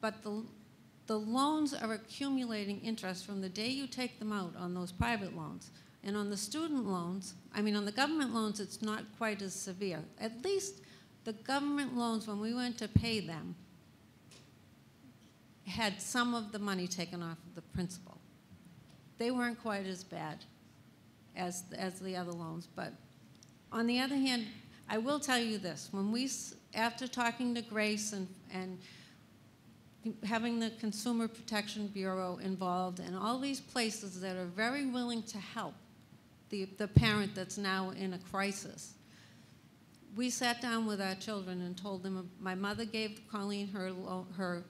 Speaker 6: But the loans are accumulating interest from the day you take them out on those private loans. And on the student loans, I mean, on the government loans, it's not quite as severe. At least the government loans, when we went to pay them, had some of the money taken off of the principal. They weren't quite as bad as the other loans. But on the other hand, I will tell you this. When after talking to Grace and having the Consumer Protection Bureau involved and all these places that are very willing to help the parent that's now in a crisis, we sat down with our children and told them, my mother gave Colleen her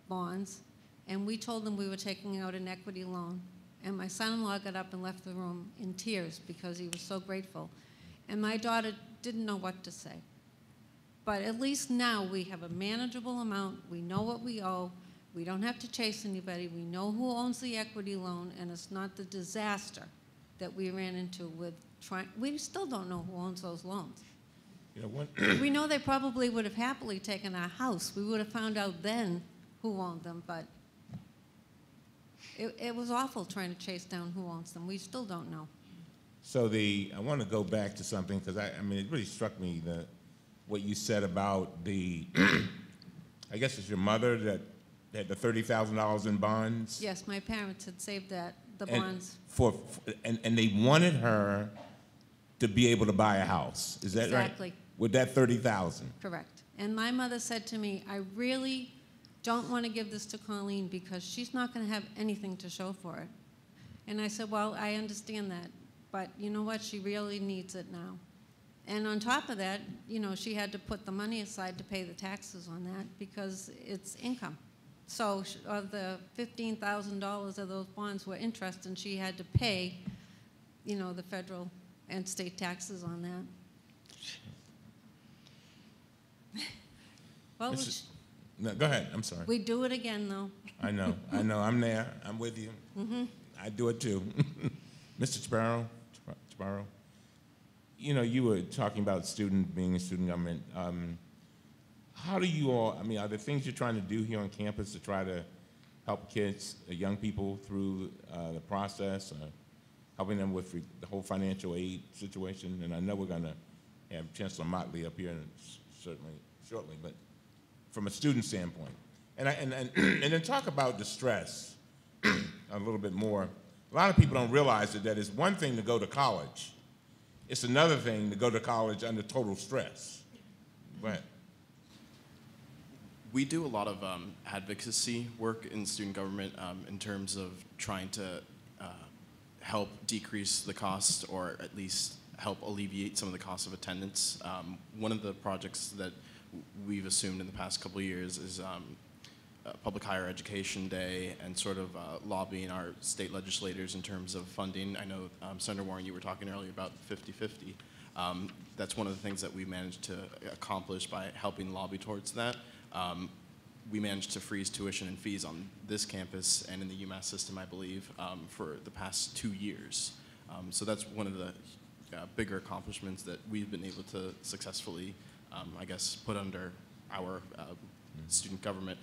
Speaker 6: bonds, and we told them we were taking out an equity loan. And my son-in-law got up and left the room in tears because he was so grateful. And my daughter didn't know what to say. But at least now we have a manageable amount. We know what we owe. We don't have to chase anybody. We know who owns the equity loan, and it's not the disaster that we ran into with trying. We still don't know who owns those loans.
Speaker 2: You know,
Speaker 6: we know they probably would have happily taken our house. We would have found out then who owned them, but it was awful trying to chase down who owns them. We still don't know.
Speaker 2: So I want to go back to something, because I mean, it really struck me what you said about I guess it's your mother that had the $30,000 in bonds?
Speaker 6: Yes, my parents had saved the bonds.
Speaker 2: And they wanted her to be able to buy a house. Is that right?
Speaker 6: Exactly.
Speaker 2: With that $30,000?
Speaker 6: Correct. And my mother said to me, I really don't want to give this to Colleen because she's not going to have anything to show for it. And I said, well, I understand that, but you know what? She really needs it now. And on top of that, you know, she had to put the money aside to pay the taxes on that because it's income. So of the $15,000 of those bonds were interest, and she had to pay, you know, the federal and state taxes on that. Well,
Speaker 2: No, go ahead. I'm sorry.
Speaker 6: we do it again, though.
Speaker 2: I know. I'm there. I'm with you. Mm-hmm. I do it too. Mr. Sparrow, you know, you were talking about being a student government. How do you all, I mean, are there things you're trying to do here on campus to try to help kids, young people through the process, helping them with the whole financial aid situation? And I know we're going to have Chancellor Motley up here certainly shortly, but from a student standpoint. And then talk about the stress a little bit more. A lot of people don't realize that it's one thing to go to college. It's another thing to go to college under total stress. Go ahead.
Speaker 3: We do a lot of advocacy work in student government in terms of trying to help decrease the cost, or at least help alleviate some of the cost of attendance. One of the projects that we've assumed in the past couple of years is Public Higher Education Day, and sort of lobbying our state legislators in terms of funding. I know, Senator Warren, you were talking earlier about 50-50. That's one of the things that we managed to accomplish by helping lobby towards that. We managed to freeze tuition and fees on this campus and in the UMass system, I believe, for the past 2 years. So that's one of the bigger accomplishments that we've been able to successfully, I guess, put under our student government.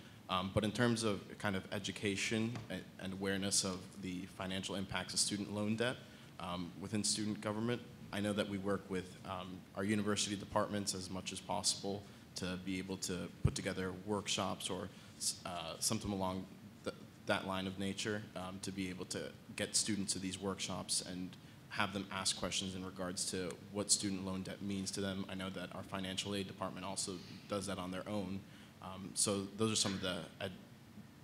Speaker 3: But in terms of kind of education and awareness of the financial impacts of student loan debt within student government, I know that we work with our university departments as much as possible to be able to put together workshops or something along that line of nature to be able to get students to these workshops and have them ask questions in regards to what student loan debt means to them. I know that our financial aid department also does that on their own. So those are some of the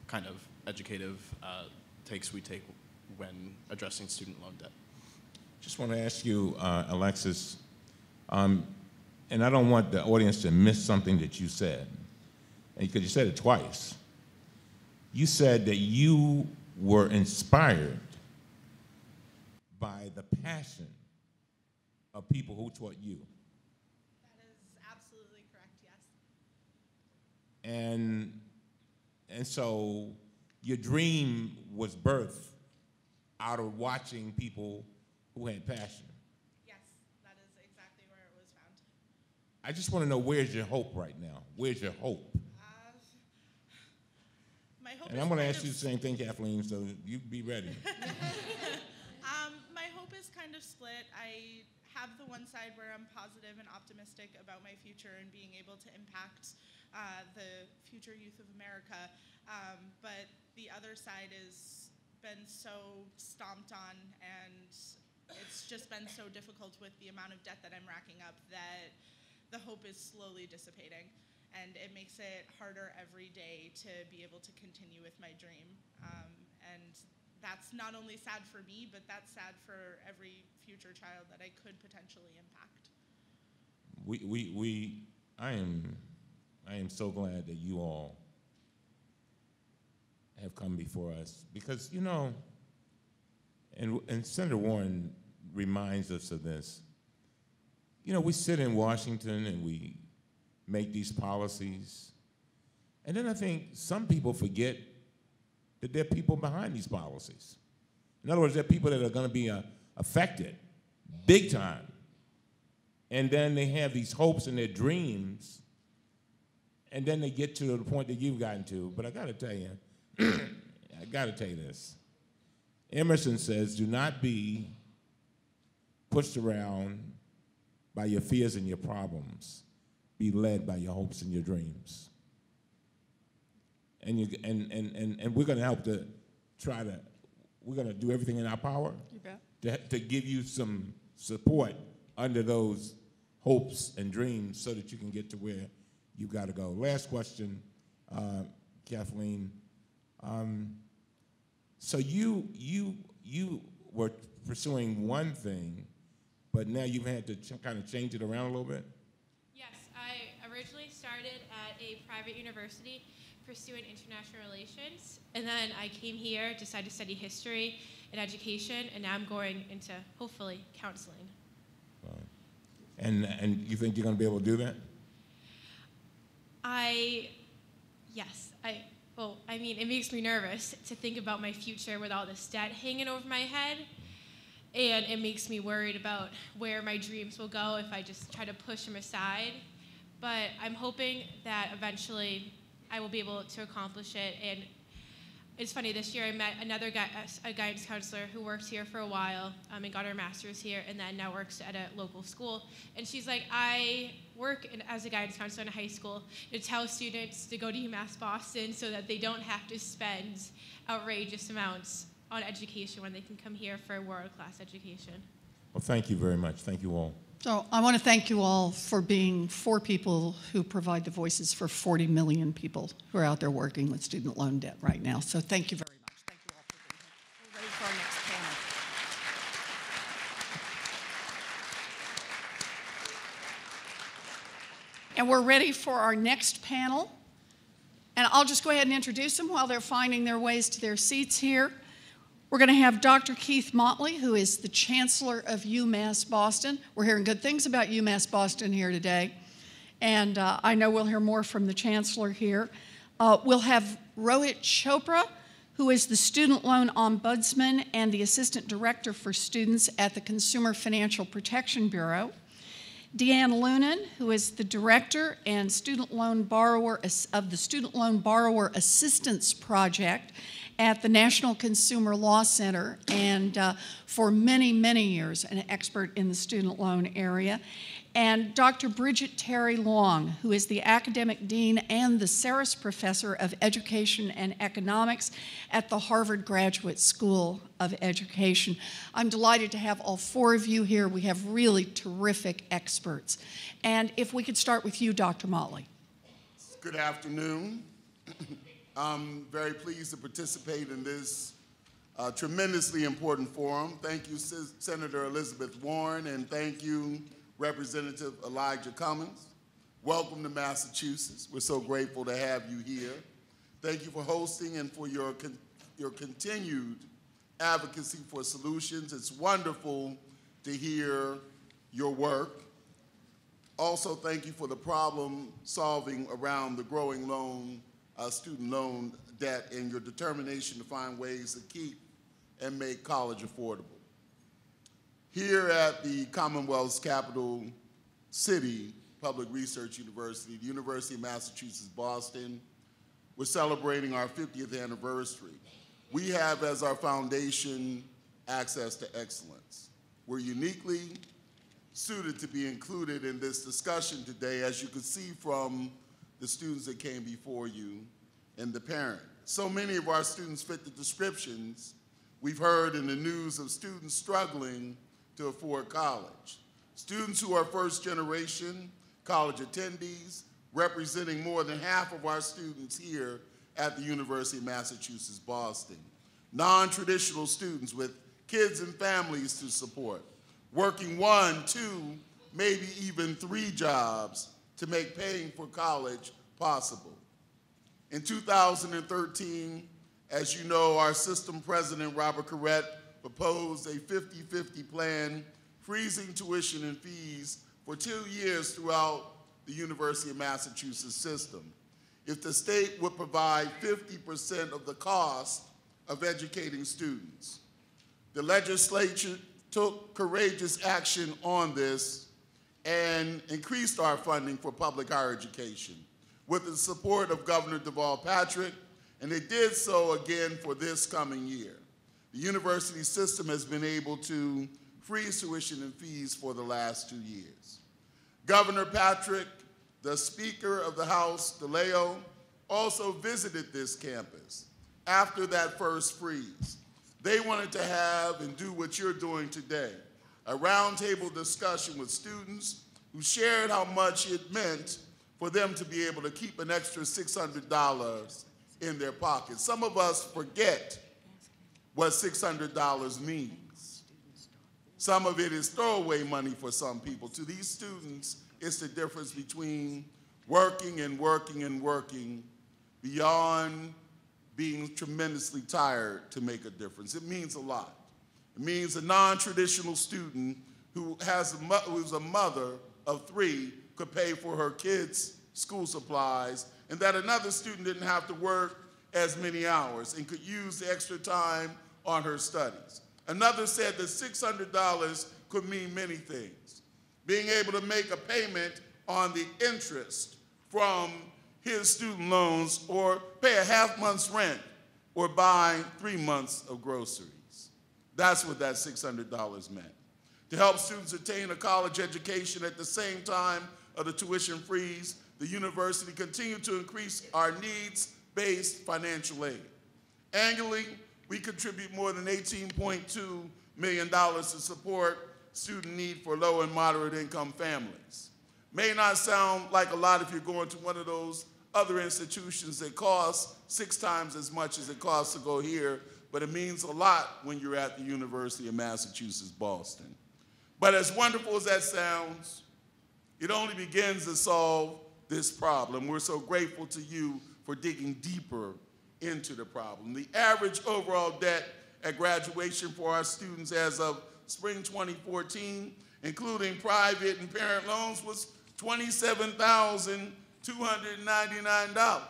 Speaker 3: kind of educative takes we take when addressing student loan debt.
Speaker 2: Just want to ask you, Alexis, and I don't want the audience to miss something that you said, because you said it twice. You said that you were inspired by the passion of people who taught you.
Speaker 4: That is absolutely correct, yes.
Speaker 2: And so your dream was birthed out of watching people who had passion.
Speaker 4: Yes, that is exactly where it was found.
Speaker 2: I just want to know, where's your hope right now? Where's your hope?
Speaker 4: My hope
Speaker 2: And I'm going to ask you the same thing, Kathleen, so you be ready.
Speaker 4: My hope is kind of split. I have the one side where I'm positive and optimistic about my future and being able to impact the future youth of America, but the other side has been so stomped on, and it's just been so difficult with the amount of debt that I'm racking up that the hope is slowly dissipating, and it makes it harder every day to be able to continue with my dream. And that's not only sad for me, but that's sad for every future child that I could potentially impact.
Speaker 2: I am so glad that you all have come before us, because, you know, and Senator Warren reminds us of this. You know, we sit in Washington and we make these policies, and then I think some people forget that there are people behind these policies. In other words, there are people that are going to be affected big time, and then they have these hopes and their dreams, and then they get to the point that you've gotten to. But I got to tell you, I got to tell you this. Emerson says, do not be pushed around by your fears and your problems. Be led by your hopes and your dreams. And we're going to help to try to, we're going to do everything in our power to give you some support under those hopes and dreams so that you can get to where you got to go. Last question Kathleen. So you were pursuing one thing, but now you've had to kind of change it around a little bit?
Speaker 5: Yes, I originally started at a private university pursuing international relations, and then I came here, decided to study history and education, and now I'm going into, hopefully, counseling.
Speaker 2: Right. And you think you're going to be able to do that?
Speaker 5: Yes. Well, I mean, it makes me nervous to think about my future with all this debt hanging over my head, and it makes me worried about where my dreams will go if I just try to push them aside. But I'm hoping that eventually I will be able to accomplish it. And it's funny, this year I met another a guidance counselor who worked here for a while and got her master's here, and then now works at a local school. And she's like, I work as a guidance counselor in a high school to tell students to go to UMass Boston so that they don't have to spend outrageous amounts on education when they can come here for a world-class education.
Speaker 2: Well, thank you very much. Thank you all.
Speaker 1: So I want to thank you all for being 4 people who provide the voices for 40 million people who are out there working with student loan debt right now. So thank you very much. Thank you all for being here. We're ready for our next panel. And we're ready for our next panel. And I'll just go ahead and introduce them while they're finding their ways to their seats here. We're going to have Dr. Keith Motley, who is the Chancellor of UMass Boston. We're hearing good things about UMass Boston here today. And I know we'll hear more from the Chancellor here. We'll have Rohit Chopra, who is the Student Loan Ombudsman and the Assistant Director for Students at the Consumer Financial Protection Bureau. Deanne Lunan, who is the Director and Student Loan Borrower of the Student Loan Borrower Assistance Project at the National Consumer Law Center, and for many, many years, an expert in the student loan area. And Dr. Bridget Terry Long, who is the Academic Dean and the Saris Professor of Education and Economics at the Harvard Graduate School of Education. I'm delighted to have all 4 of you here. We have really terrific experts. And if we could start with you, Dr. Motley.
Speaker 7: Good afternoon. I'm very pleased to participate in this tremendously important forum. Thank you, Senator Elizabeth Warren, and thank you, Representative Elijah Cummings. Welcome to Massachusetts. We're so grateful to have you here. Thank you for hosting and for your continued advocacy for solutions. It's wonderful to hear your work. Also, thank you for the problem solving around the growing student loan debt and your determination to find ways to keep and make college affordable. Here at the Commonwealth's capital city, Public Research University, the University of Massachusetts, Boston, we're celebrating our 50th anniversary. We have as our foundation access to excellence. We're uniquely suited to be included in this discussion today, as you could see from the students that came before you and the parent. So many of our students fit the descriptions we've heard in the news of students struggling to afford college. Students who are first-generation college attendees, representing more than half of our students here at the University of Massachusetts, Boston. Non-traditional students with kids and families to support, working 1, 2, maybe even 3 jobs to make paying for college possible. In 2013, as you know, our system president, Robert Corrett, proposed a 50-50 plan freezing tuition and fees for 2 years throughout the University of Massachusetts system. If the state would provide 50% of the cost of educating students. The legislature took courageous action on this and increased our funding for public higher education with the support of Governor Deval Patrick, and they did so again for this coming year. The university system has been able to freeze tuition and fees for the last 2 years. Governor Patrick, the Speaker of the House, DeLeo, also visited this campus after that first freeze. They wanted to have and do what you're doing today, a roundtable discussion with students who shared how much it meant for them to be able to keep an extra $600 in their pockets. Some of us forget what $600 means. Some of it is throwaway money for some people. To these students, it's the difference between working and working and working beyond being tremendously tired to make a difference. It means a lot. It means a non-traditional student who's a mother of 3 could pay for her kids' school supplies, and that another student didn't have to work as many hours and could use the extra time on her studies. Another said that $600 could mean many things. Being able to make a payment on the interest from his student loans, or pay a half month's rent, or buy 3 months of groceries. That's what that $600 meant. To help students attain a college education at the same time of the tuition freeze, the university continued to increase our needs-based financial aid. Annually, we contribute more than $18.2 million to support student need for low and moderate income families. May not sound like a lot if you're going to one of those other institutions that cost 6 times as much as it costs to go here, but it means a lot when you're at the University of Massachusetts, Boston. But as wonderful as that sounds, it only begins to solve this problem. We're so grateful to you for digging deeper into the problem. The average overall debt at graduation for our students as of spring 2014, including private and parent loans, was $27,299.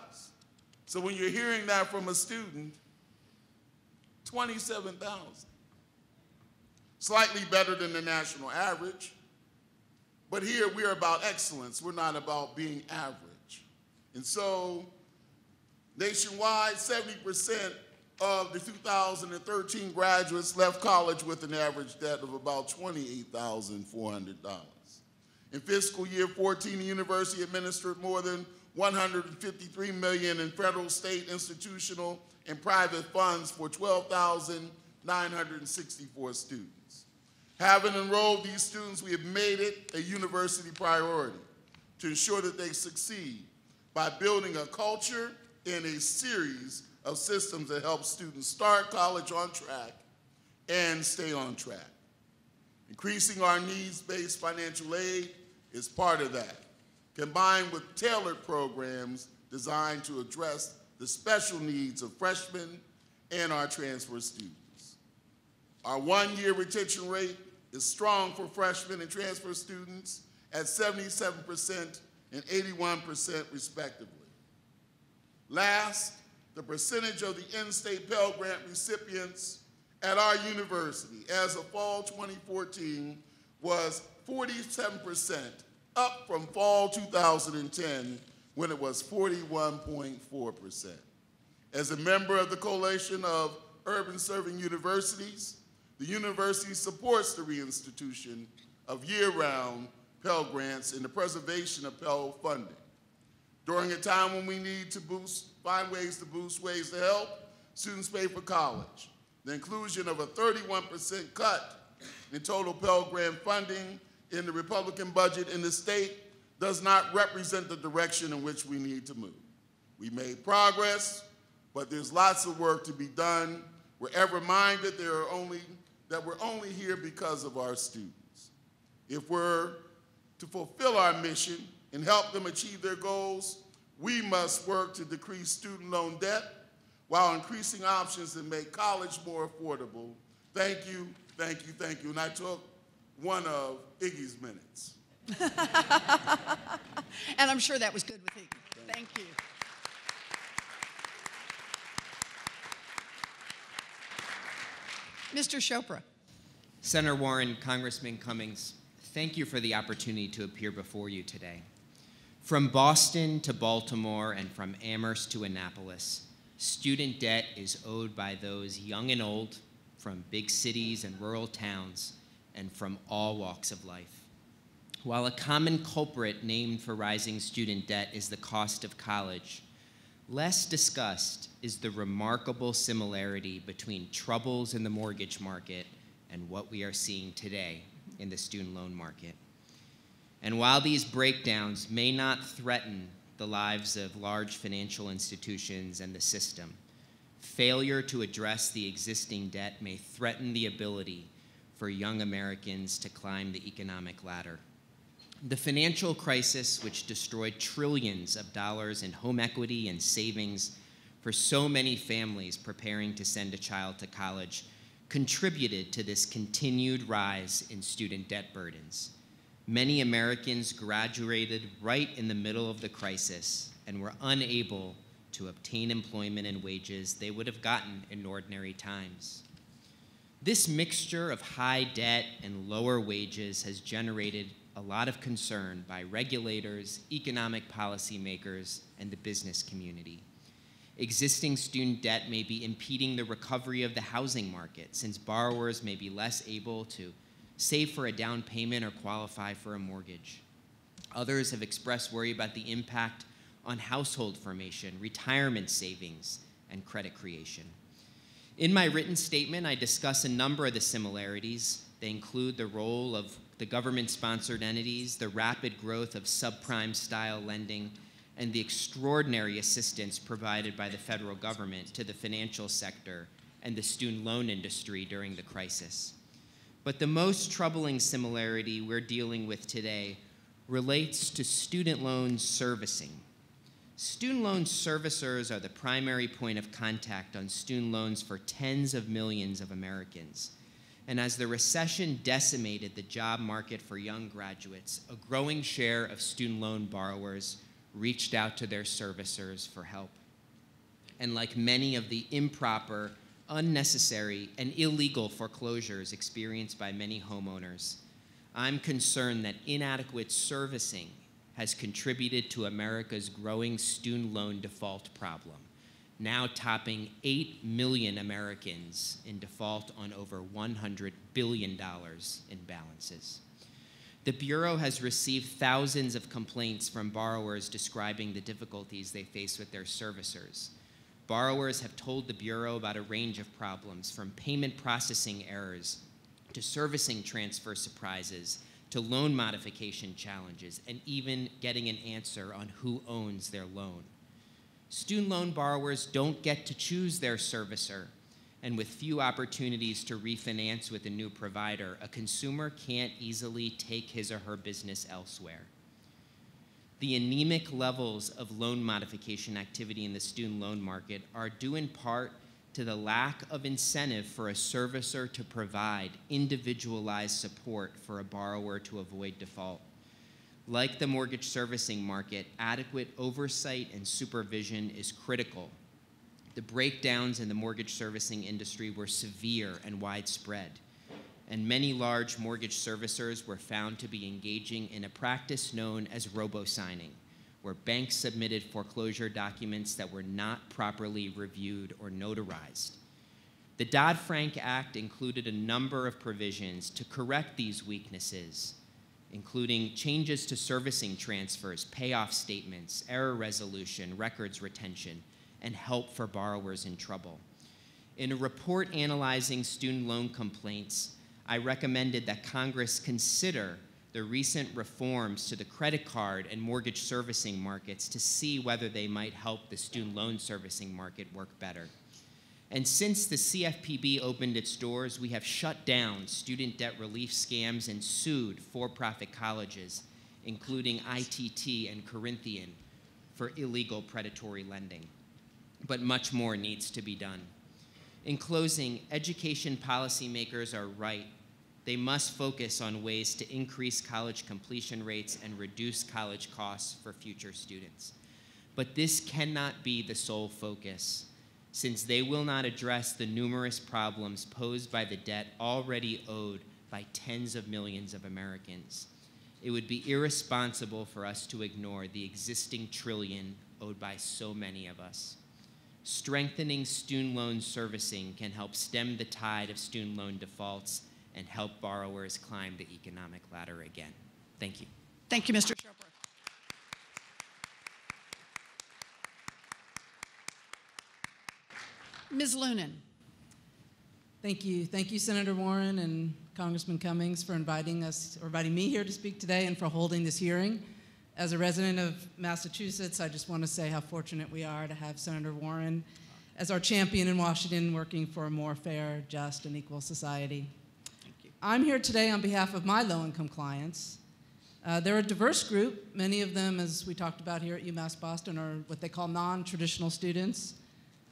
Speaker 7: So when you're hearing that from a student, $27,000. Slightly better than the national average, but here we're about excellence. We're not about being average. And so nationwide, 70% of the 2013 graduates left college with an average debt of about $28,400. In fiscal year 14, the university administered more than $153 million in federal, state, institutional, and private funds for 12,964 students. Having enrolled these students, we have made it a university priority to ensure that they succeed by building a culture and a series of systems that help students start college on track and stay on track. Increasing our needs-based financial aid is part of that, combined with tailored programs designed to address the special needs of freshmen and our transfer students. Our one-year retention rate is strong for freshmen and transfer students at 77% and 81% respectively. Last, the percentage of the in-state Pell Grant recipients at our university as of fall 2014 was 47%, up from fall 2010 when it was 41.4%. As a member of the Coalition of Urban Serving Universities, the university supports the reinstitution of year-round Pell Grants and the preservation of Pell funding. During a time when we need to find ways to boost ways to help students pay for college, the inclusion of a 31% cut in total Pell Grant funding in the Republican budget in the state does not represent the direction in which we need to move. We made progress, but there's lots of work to be done. We're ever reminded that we're only here because of our students. If we're to fulfill our mission and help them achieve their goals, we must work to decrease student loan debt while increasing options that make college more affordable. Thank you, thank you, thank you. And I took one of Iggy's minutes.
Speaker 1: And I'm sure that was good with Iggy. Thank you. Mr. Chopra.
Speaker 8: Senator Warren, Congressman Cummings, thank you for the opportunity to appear before you today. From Boston to Baltimore and from Amherst to Annapolis, student debt is owed by those young and old, from big cities and rural towns, and from all walks of life. While a common culprit named for rising student debt is the cost of college, less discussed is the remarkable similarity between troubles in the mortgage market and what we are seeing today in the student loan market. And while these breakdowns may not threaten the lives of large financial institutions and the system. Failure to address the existing debt may threaten the ability for young Americans to climb the economic ladder. The financial crisis, which destroyed trillions of dollars in home equity and savings for so many families preparing to send a child to college, contributed to this continued rise in student debt burdens. Many Americans graduated right in the middle of the crisis and were unable to obtain employment and wages they would have gotten in ordinary times. This mixture of high debt and lower wages has generated a lot of concern by regulators, economic policymakers, and the business community. Existing student debt may be impeding the recovery of the housing market, since borrowers may be less able to save for a down payment or qualify for a mortgage. Others have expressed worry about the impact on household formation, retirement savings, and credit creation. In my written statement, I discuss a number of the similarities. They include the role of the government-sponsored entities, the rapid growth of subprime-style lending, and the extraordinary assistance provided by the federal government to the financial sector and the student loan industry during the crisis. But the most troubling similarity we're dealing with today relates to student loan servicing. Student loan servicers are the primary point of contact on student loans for tens of millions of Americans. And as the recession decimated the job market for young graduates, a growing share of student loan borrowers reached out to their servicers for help. And like many of the improper, unnecessary, and illegal foreclosures experienced by many homeowners, I'm concerned that inadequate servicing has contributed to America's growing student loan default problem, now topping 8 million Americans in default on over $100 billion in balances. The Bureau has received thousands of complaints from borrowers describing the difficulties they face with their servicers. Borrowers have told the Bureau about a range of problems, from payment processing errors to servicing transfer surprises to loan modification challenges, and even getting an answer on who owns their loan. Student loan borrowers don't get to choose their servicer, and with few opportunities to refinance with a new provider, a consumer can't easily take his or her business elsewhere. The anemic levels of loan modification activity in the student loan market are due in part to the lack of incentive for a servicer to provide individualized support for a borrower to avoid default. Like the mortgage servicing market, adequate oversight and supervision is critical. The breakdowns in the mortgage servicing industry were severe and widespread, and many large mortgage servicers were found to be engaging in a practice known as robo-signing, where banks submitted foreclosure documents that were not properly reviewed or notarized. The Dodd-Frank Act included a number of provisions to correct these weaknesses, including changes to servicing transfers, payoff statements, error resolution, records retention, and help for borrowers in trouble. In a report analyzing student loan complaints, I recommended that Congress consider the recent reforms to the credit card and mortgage servicing markets to see whether they might help the student loan servicing market work better. And since the CFPB opened its doors, we have shut down student debt relief scams and sued for-profit colleges, including ITT and Corinthian, for illegal predatory lending. But much more needs to be done. In closing, education policymakers are right. They must focus on ways to increase college completion rates and reduce college costs for future students. But this cannot be the sole focus, since they will not address the numerous problems posed by the debt already owed by tens of millions of Americans. It would be irresponsible for us to ignore the existing trillion owed by so many of us. Strengthening student loan servicing can help stem the tide of student loan defaults and help borrowers climb the economic ladder again. Thank you.
Speaker 1: Thank you, Mr. Shopworth. Ms. Lunan.
Speaker 9: Thank you. Thank you, Senator Warren and Congressman Cummings, for inviting me here to speak today and for holding this hearing. As a resident of Massachusetts, I just want to say how fortunate we are to have Senator Warren as our champion in Washington, working for a more fair, just, and equal society.
Speaker 1: Thank you.
Speaker 9: I'm here today on behalf of my low-income clients. They're a diverse group. Many of them, as we talked about here at UMass Boston, are what they call non-traditional students,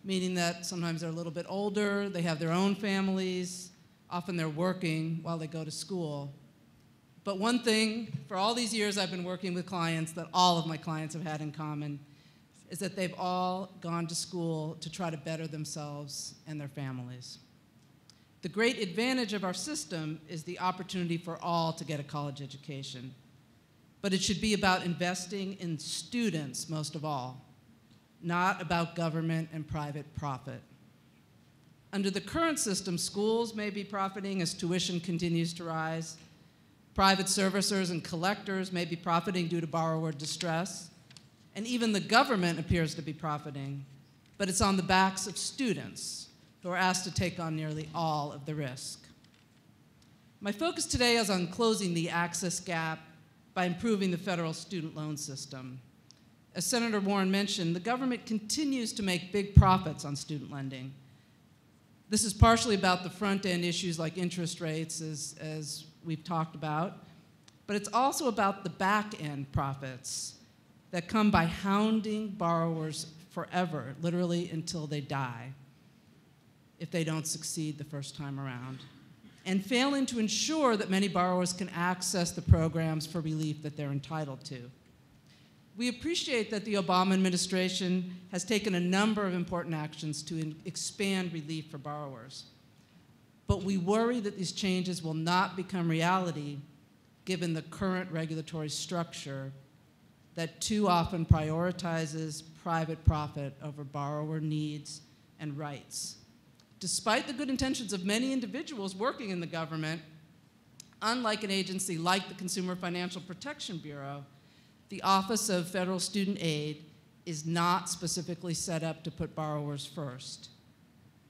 Speaker 9: meaning that sometimes they're a little bit older, they have their own families, often they're working while they go to school. But one thing, for all these years I've been working with clients, that all of my clients have had in common is that they've all gone to school to try to better themselves and their families. The great advantage of our system is the opportunity for all to get a college education. But it should be about investing in students most of all, not about government and private profit. Under the current system, schools may be profiting as tuition continues to rise. Private servicers and collectors may be profiting due to borrower distress. And even the government appears to be profiting, but it's on the backs of students who are asked to take on nearly all of the risk. My focus today is on closing the access gap by improving the federal student loan system. As Senator Warren mentioned, the government continues to make big profits on student lending. This is partially about the front-end issues like interest rates, as we've talked about, but it's also about the back-end profits that come by hounding borrowers forever, literally until they die, if they don't succeed the first time around, and failing to ensure that many borrowers can access the programs for relief that they're entitled to. We appreciate that the Obama administration has taken a number of important actions to expand relief for borrowers. But we worry that these changes will not become reality given the current regulatory structure that too often prioritizes private profit over borrower needs and rights. Despite the good intentions of many individuals working in the government, unlike an agency like the Consumer Financial Protection Bureau, the Office of Federal Student Aid is not specifically set up to put borrowers first.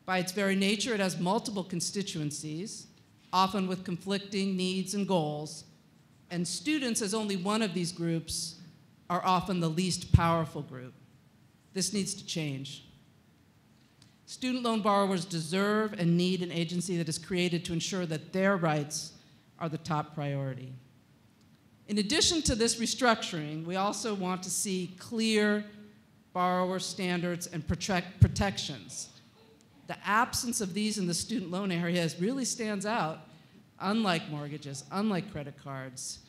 Speaker 9: By its very nature, it has multiple constituencies, often with conflicting needs and goals, and students, as only one of these groups, are often the least powerful group. This needs to change. Student loan borrowers deserve and need an agency that is created to ensure that their rights are the top priority. In addition to this restructuring, we also want to see clear borrower standards and protections. The absence of these in the student loan area really stands out, unlike mortgages, unlike credit cards.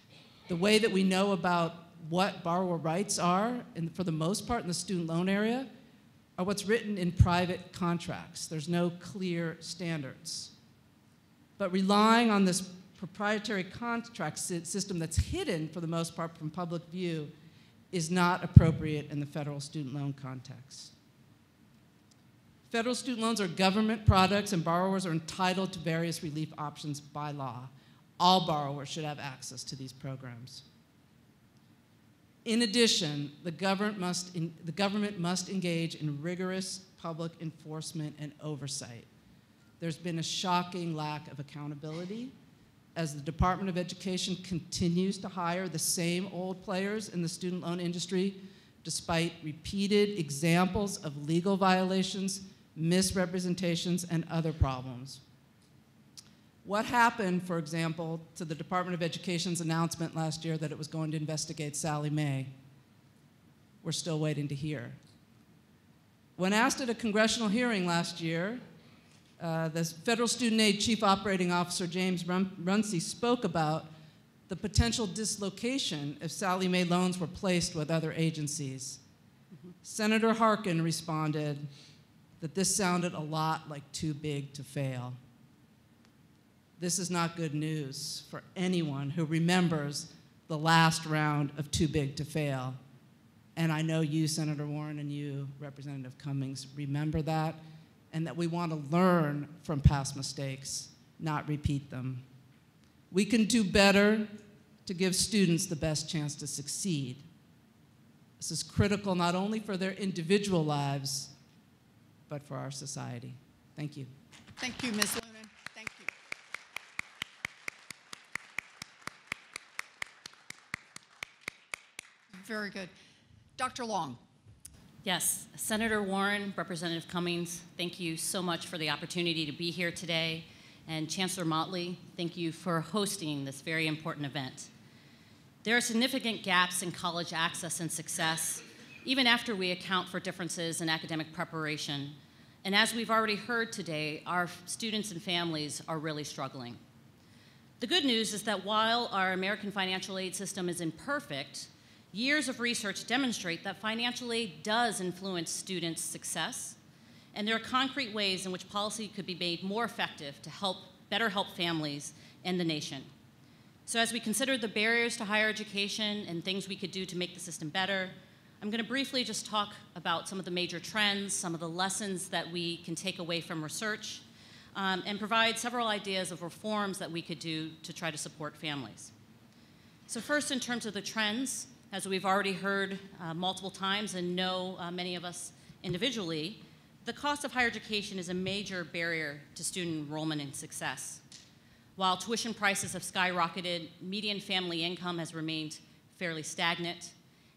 Speaker 9: The way that we know about what borrower rights are, and for the most part in the student loan area, are what's written in private contracts. There's no clear standards. But relying on this proprietary contract system that's hidden for the most part from public view is not appropriate in the federal student loan context. Federal student loans are government products and borrowers are entitled to various relief options by law. All borrowers should have access to these programs. In addition, the government must engage in rigorous public enforcement and oversight. There's been a shocking lack of accountability as the Department of Education continues to hire the same old players in the student loan industry despite repeated examples of legal violations, misrepresentations, and other problems. What happened, for example, to the Department of Education's announcement last year that it was going to investigate Sallie Mae? We're still waiting to hear. When asked at a congressional hearing last year, the Federal Student Aid Chief Operating Officer James Runcie spoke about the potential dislocation if Sallie Mae loans were placed with other agencies. Senator Harkin responded that this sounded a lot like too big to fail. This is not good news for anyone who remembers the last round of Too Big to Fail. And I know you, Senator Warren, and you, Representative Cummings, remember that, and that we want to learn from past mistakes, not repeat them. We can do better to give students the best chance to succeed. This is critical not only for their individual lives, but for our society. Thank you.
Speaker 1: Thank you, Ms. Lunan. Thank you. Very good. Dr. Long.
Speaker 10: Yes, Senator Warren, Representative Cummings, thank you so much for the opportunity to be here today. And Chancellor Motley, thank you for hosting this very important event. There are significant gaps in college access and success, even after we account for differences in academic preparation. And as we've already heard today, our students and families are really struggling. The good news is that while our American financial aid system is imperfect, years of research demonstrate that financial aid does influence students' success, and there are concrete ways in which policy could be made more effective to better help families and the nation. So as we consider the barriers to higher education and things we could do to make the system better, I'm going to briefly just talk about some of the major trends, some of the lessons that we can take away from research, and provide several ideas of reforms that we could do to try to support families. So first, in terms of the trends, as we've already heard multiple times and know many of us individually, the cost of higher education is a major barrier to student enrollment and success. While tuition prices have skyrocketed, median family income has remained fairly stagnant.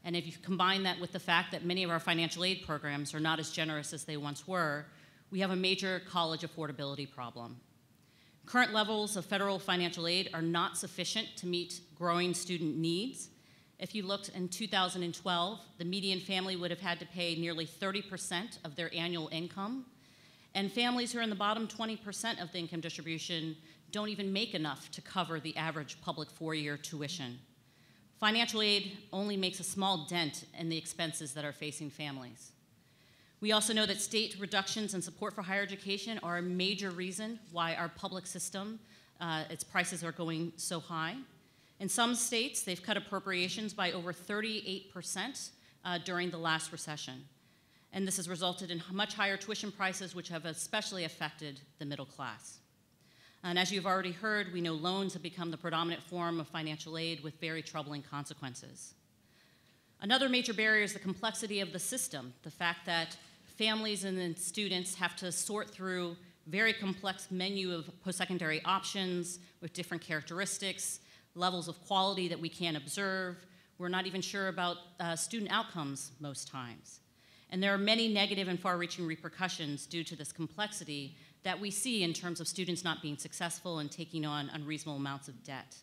Speaker 10: And if you combine that with the fact that many of our financial aid programs are not as generous as they once were, we have a major college affordability problem. Current levels of federal financial aid are not sufficient to meet growing student needs. If you looked in 2012, the median family would have had to pay nearly 30% of their annual income, and families who are in the bottom 20% of the income distribution don't even make enough to cover the average public four-year tuition. Financial aid only makes a small dent in the expenses that are facing families. We also know that state reductions in support for higher education are a major reason why our public system, its prices are going so high. In some states, they've cut appropriations by over 38% during the last recession. And this has resulted in much higher tuition prices, which have especially affected the middle class. And as you've already heard, we know loans have become the predominant form of financial aid with very troubling consequences. Another major barrier is the complexity of the system, the fact that families and then students have to sort through very complex menu of post-secondary options with different characteristics, levels of quality that we can't observe. We're not even sure about student outcomes most times. And there are many negative and far-reaching repercussions due to this complexity that we see in terms of students not being successful and taking on unreasonable amounts of debt.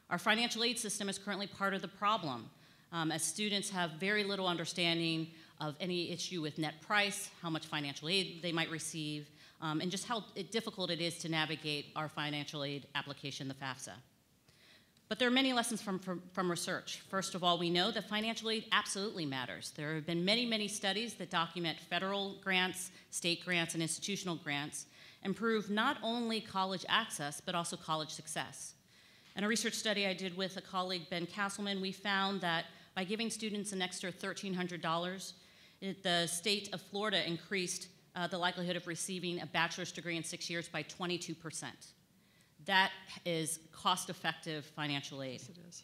Speaker 10: Our financial aid system is currently part of the problem, as students have very little understanding of any issue with net price, how much financial aid they might receive, and just how difficult it is to navigate our financial aid application, the FAFSA. But there are many lessons from research. First of all, we know that financial aid absolutely matters. There have been many, many studies that document federal grants, state grants, and institutional grants, and prove not only college access, but also college success. In a research study I did with a colleague, Ben Castleman, we found that by giving students an extra $1,300, the state of Florida increased the likelihood of receiving a bachelor's degree in 6 years by 22%. That is cost-effective financial aid.
Speaker 1: Yes, it is.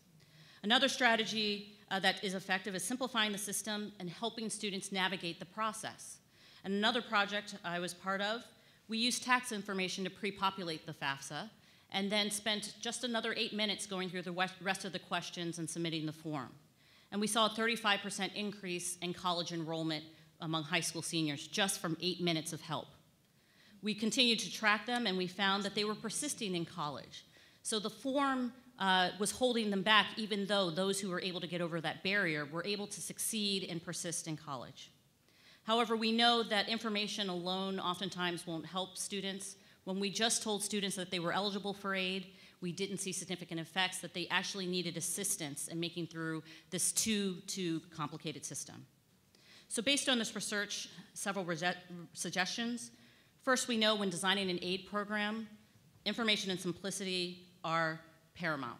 Speaker 10: Another strategy that is effective is simplifying the system and helping students navigate the process. And another project I was part of, we used tax information to pre-populate the FAFSA and then spent just another 8 minutes going through the rest of the questions and submitting the form. And we saw a 35% increase in college enrollment among high school seniors just from 8 minutes of help. We continued to track them, and we found that they were persisting in college. So the form was holding them back, even though those who were able to get over that barrier were able to succeed and persist in college. However, we know that information alone oftentimes won't help students. When we just told students that they were eligible for aid, we didn't see significant effects, that they actually needed assistance in making through this too complicated system. So based on this research, several suggestions. First, we know when designing an aid program, information and simplicity are paramount.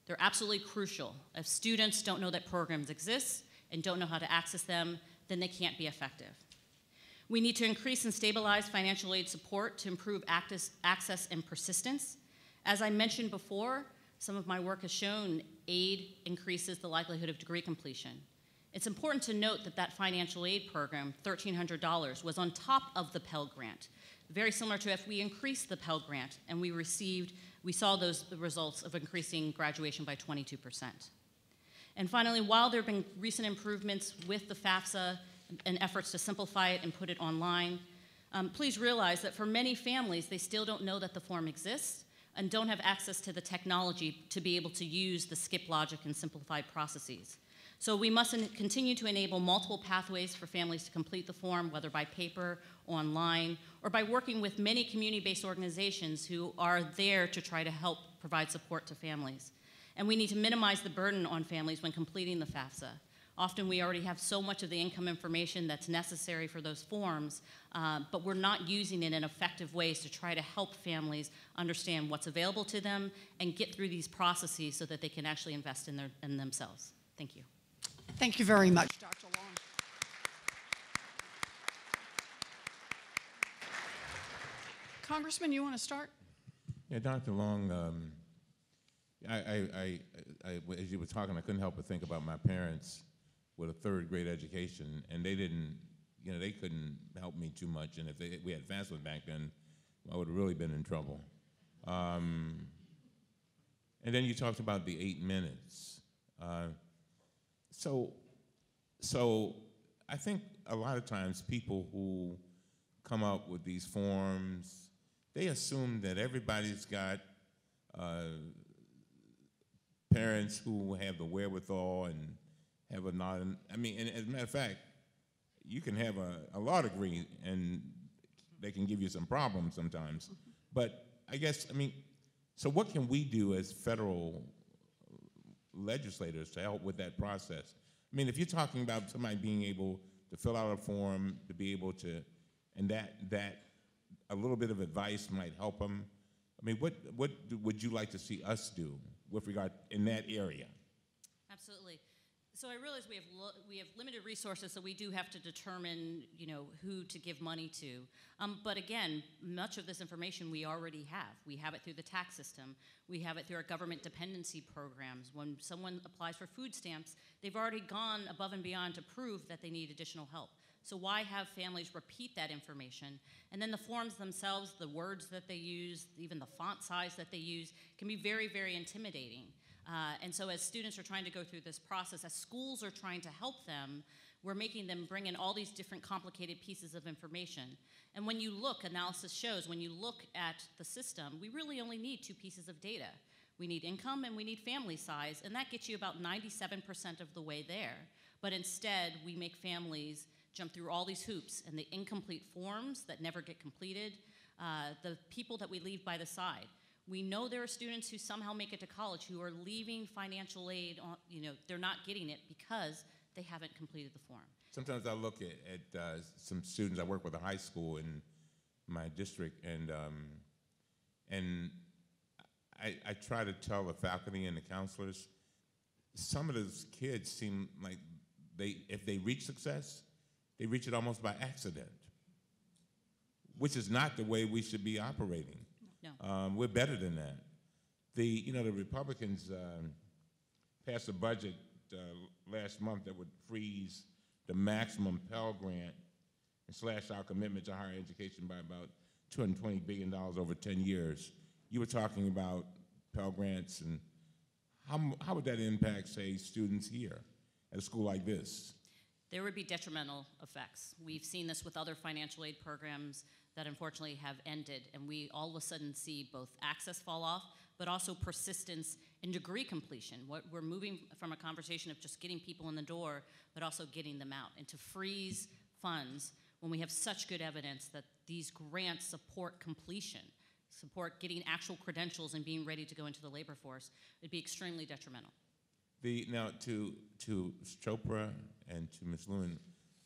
Speaker 10: They're absolutely crucial. If students don't know that programs exist and don't know how to access them, then they can't be effective. We need to increase and stabilize financial aid support to improve access and persistence. As I mentioned before, some of my work has shown aid increases the likelihood of degree completion. It's important to note that that financial aid program, $1,300, was on top of the Pell Grant. Very similar to if we increased the Pell Grant and we saw those results of increasing graduation by 22%. And finally, while there have been recent improvements with the FAFSA and efforts to simplify it and put it online, please realize that for many families, they still don't know that the form exists and don't have access to the technology to be able to use the skip logic and simplified processes. So we must continue to enable multiple pathways for families to complete the form, whether by paper, online, or by working with many community-based organizations who are there to try to help provide support to families. And we need to minimize the burden on families when completing the FAFSA. Often we already have so much of the income information that's necessary for those forms, but we're not using it in effective ways to try to help families understand what's available to them and get through these processes so that they can actually invest in themselves. Thank you.
Speaker 1: Thank you very much, Dr. Long. Congressman, you want to start?
Speaker 2: Yeah, Dr. Long, as you were talking, I couldn't help but think about my parents with a third grade education, and they didn't, they couldn't help me too much, and if we had FAFSA back then, I would have really been in trouble. And then you talked about the 8 minutes. So I think a lot of times people who come up with these forms, they assume that everybody's got parents who have the wherewithal and have a and as a matter of fact, you can have a law degree and they can give you some problems sometimes. But I guess, so what can we do as federal legislators to help with that process? If you're talking about somebody being able to fill out a form, to be able to, and that a little bit of advice might help them. What would you like to see us do with regard in that area?
Speaker 10: Absolutely. So I realize we have limited resources, so we do have to determine, who to give money to. But again, much of this information we already have. We have it through the tax system. We have it through our government dependency programs. When someone applies for food stamps, they've already gone above and beyond to prove that they need additional help. So why have families repeat that information? And then the forms themselves, the words that they use, even the font size that they use, can be very, very intimidating. And so as students are trying to go through this process, as schools are trying to help them, we're making them bring in all these different complicated pieces of information. And when you look, analysis shows, when you look at the system, we really only need 2 pieces of data. We need income and we need family size, and that gets you about 97% of the way there. But instead, we make families jump through all these hoops and the incomplete forms that never get completed, the people that we leave by the side. We know there are students who somehow make it to college who are leaving financial aid, they're not getting it because they haven't completed the form.
Speaker 2: Sometimes I look at some students, I work with a high school in my district, and I try to tell the faculty and the counselors, some of those kids seem like if they reach success, they reach it almost by accident, which is not the way we should be operating. No. We're better than that. The Republicans passed a budget last month that would freeze the maximum Pell Grant and slash our commitment to higher education by about $220 billion over 10 years. You were talking about Pell Grants, and how would that impact, say, students here at a school like this?
Speaker 10: There would be detrimental effects. We've seen this with other financial aid programs that unfortunately have ended, and we all of a sudden see both access fall off, but also persistence in degree completion. We're moving from a conversation of just getting people in the door, but also getting them out. And to freeze funds when we have such good evidence that these grants support completion, support getting actual credentials and being ready to go into the labor force, would be extremely detrimental.
Speaker 2: Now, to Chopra and to Ms. Lewin,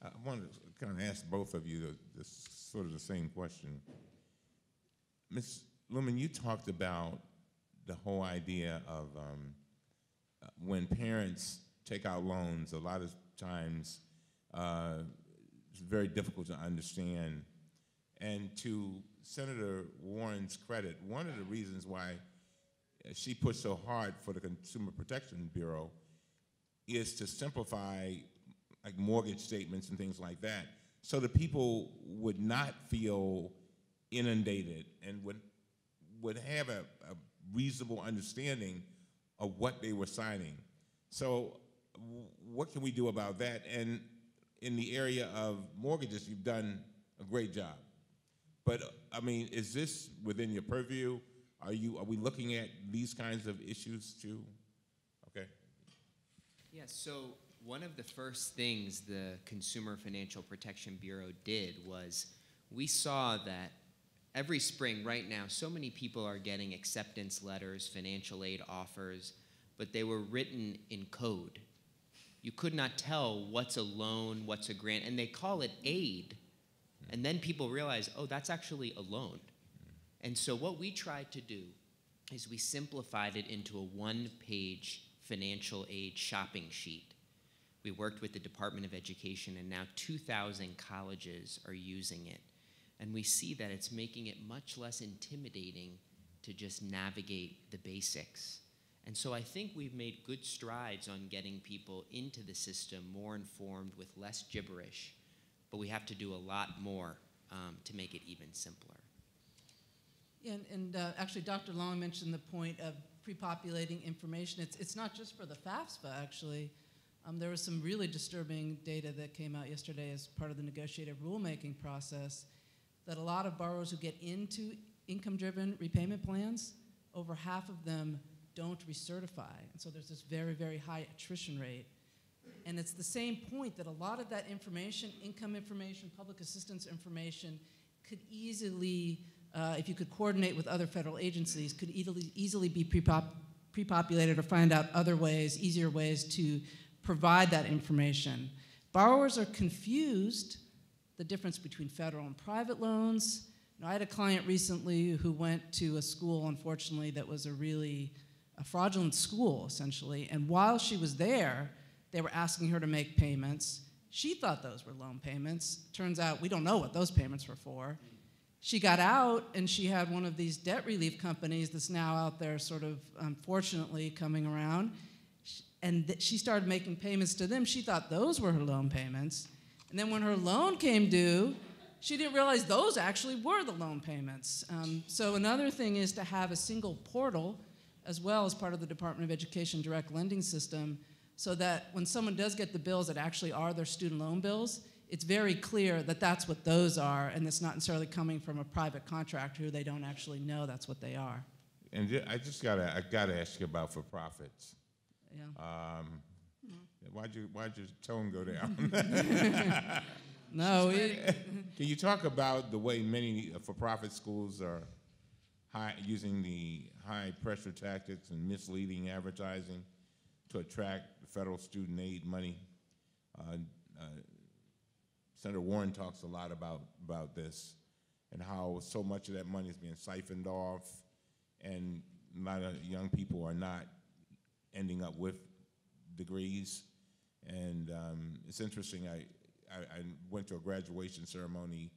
Speaker 2: I wanted to kind of ask both of you sort of the same question. Ms. Lewin, you talked about the whole idea of when parents take out loans, a lot of times it's very difficult to understand. And to Senator Warren's credit, one of the reasons why she pushed so hard for the Consumer Protection Bureau is to simplify like mortgage statements and things like that, so that people would not feel inundated and would have a reasonable understanding of what they were signing. So what can we do about that? And in the area of mortgages, you've done a great job. But I mean, is this within your purview? Are we looking at these kinds of issues too? Okay.
Speaker 8: Yeah, so one of the first things the Consumer Financial Protection Bureau did was we saw that every spring right now, so many people are getting acceptance letters, financial aid offers, but they were written in code. You could not tell what's a loan, what's a grant, and they call it aid. And then people realize, oh, that's actually a loan. And so what we tried to do is we simplified it into a one-page financial aid shopping sheet. We worked with the Department of Education, and now 2,000 colleges are using it. And we see that it's making it much less intimidating to just navigate the basics. And so I think we've made good strides on getting people into the system more informed with less gibberish, but we have to do a lot more to make it even simpler.
Speaker 9: Yeah, and actually Dr. Long mentioned the point of pre-populating information. It's not just for the FAFSA, actually. There was some really disturbing data that came out yesterday as part of the negotiated rulemaking process that a lot of borrowers who get into income-driven repayment plans, over half of them don't recertify. And so there's this very, very high attrition rate. And it's the same point that a lot of that information, income information, public assistance information, could easily, if you could coordinate with other federal agencies, could easily be pre-populated or find out other ways, easier ways to provide that information. Borrowers are confused the difference between federal and private loans. You know, I had a client recently who went to a school, unfortunately, that was a fraudulent school, essentially. And while she was there, they were asking her to make payments. She thought those were loan payments. Turns out we don't know what those payments were for. She got out, and she had one of these debt relief companies that's now out there sort of, unfortunately, coming around. And she started making payments to them. She thought those were her loan payments. And then when her loan came due, she didn't realize those actually were the loan payments. So another thing is to have a single portal, as well as part of the Department of Education direct lending system, so that when someone does get the bills that actually are their student loan bills, it's very clear that that's what those are, and it's not necessarily coming from a private contractor who they don't actually know that's what they are.
Speaker 2: And I gotta ask you about for-profits.
Speaker 9: Yeah.
Speaker 2: Why'd your tone go down?
Speaker 9: No.
Speaker 2: Can you talk about the way many for-profit schools are using the high-pressure tactics and misleading advertising to attract federal student aid money? Senator Warren talks a lot about this and how so much of that money is being siphoned off, and a lot of young people are not ending up with degrees. And it's interesting, I went to a graduation ceremony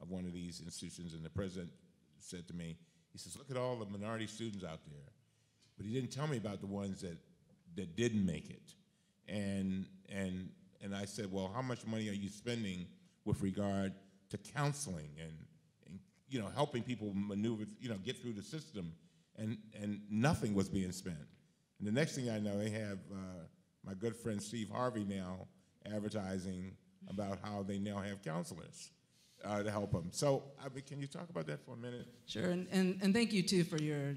Speaker 2: of one of these institutions, and the president said to me, he says, look at all the minority students out there. But he didn't tell me about the ones that didn't make it. And I said, well, how much money are you spending with regard to counseling and you know, helping people maneuver, you know, get through the system? And nothing was being spent. And the next thing I know, they have my good friend Steve Harvey now advertising about how they now have counselors to help them. So, I mean, can you talk about that for a minute?
Speaker 9: Sure, and thank you, too, for your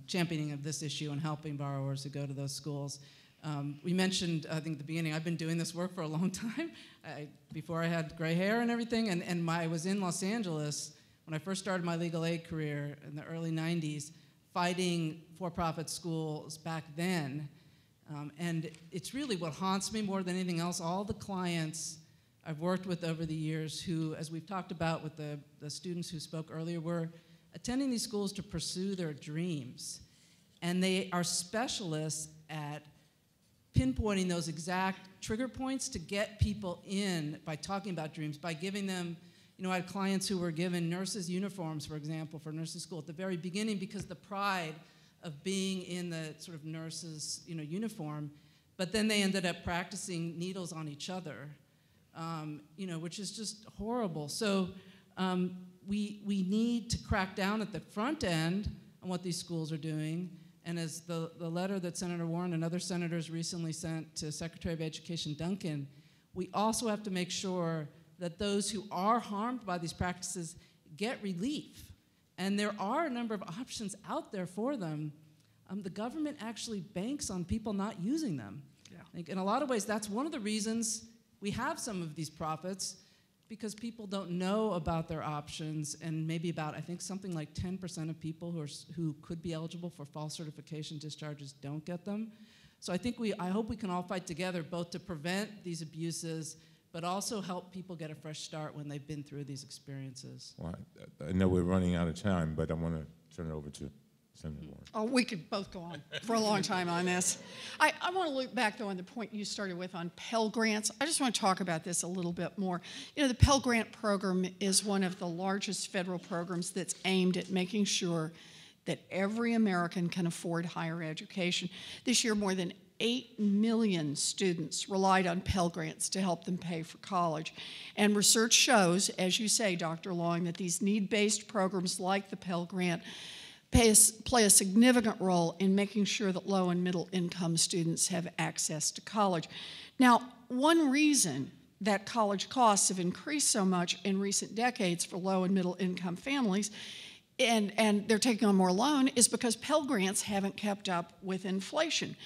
Speaker 9: championing of this issue and helping borrowers who go to those schools. We mentioned, I think at the beginning, I've been doing this work for a long time, before I had gray hair and everything, and I was in Los Angeles when I first started my legal aid career in the early 90s, fighting for-profit schools back then. And it's really what haunts me more than anything else. All the clients I've worked with over the years who, as we've talked about with the students who spoke earlier, were attending these schools to pursue their dreams. And they are specialists at pinpointing those exact trigger points to get people in by talking about dreams, by giving them, you know, I had clients who were given nurses' uniforms, for example, for nursing school at the very beginning because the pride of being in the sort of nurses, you know, uniform, but then they ended up practicing needles on each other, you know, which is just horrible. So we need to crack down at the front end on what these schools are doing And as the letter that Senator Warren and other senators recently sent to Secretary of Education Duncan, we also have to make sure that those who are harmed by these practices get relief. And there are a number of options out there for them. The government actually banks on people not using them. Yeah. Like, in a lot of ways, that's one of the reasons we have some of these profits, because people don't know about their options, and maybe about, I think, something like 10% of people who could be eligible for false certification discharges don't get them. So I hope we can all fight together both to prevent these abuses, but also help people get a fresh start when they've been through these experiences.
Speaker 2: Well, I know we're running out of time, but I want to turn it over to Senator Warren.
Speaker 1: Oh, we could both go on for a long time on this. I want to look back, though, on the point you started with on Pell Grants. I just want to talk about this a little bit more. You know, the Pell Grant program is one of the largest federal programs that's aimed at making sure that every American can afford higher education. This year, more than 8 million students relied on Pell Grants to help them pay for college. And research shows, as you say, Dr. Long, that these need-based programs like the Pell Grant play a significant role in making sure that low and middle income students have access to college. Now, one reason that college costs have increased so much in recent decades for low and middle income families, and they're taking on more loan, is because Pell Grants haven't kept up with inflation.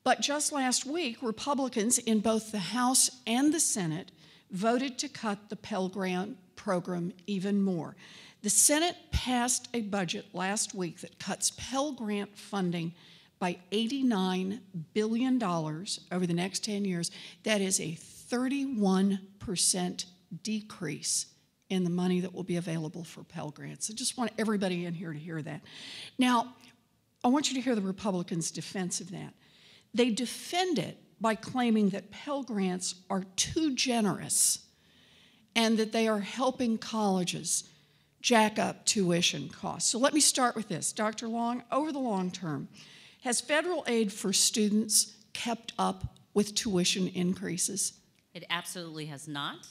Speaker 1: But just last week, Republicans in both the House and the Senate voted to cut the Pell Grant program even more. The Senate passed a budget last week that cuts Pell Grant funding by $89 billion over the next 10 years. That is a 31% decrease in the money that will be available for Pell Grants. I just want everybody in here to hear that. Now, I want you to hear the Republicans' defense of that. They defend it by claiming that Pell Grants are too generous and that they are helping colleges jack up tuition costs. So let me start with this. Dr. Long, over the long term, has federal aid for students kept up with tuition increases?
Speaker 10: It absolutely has not.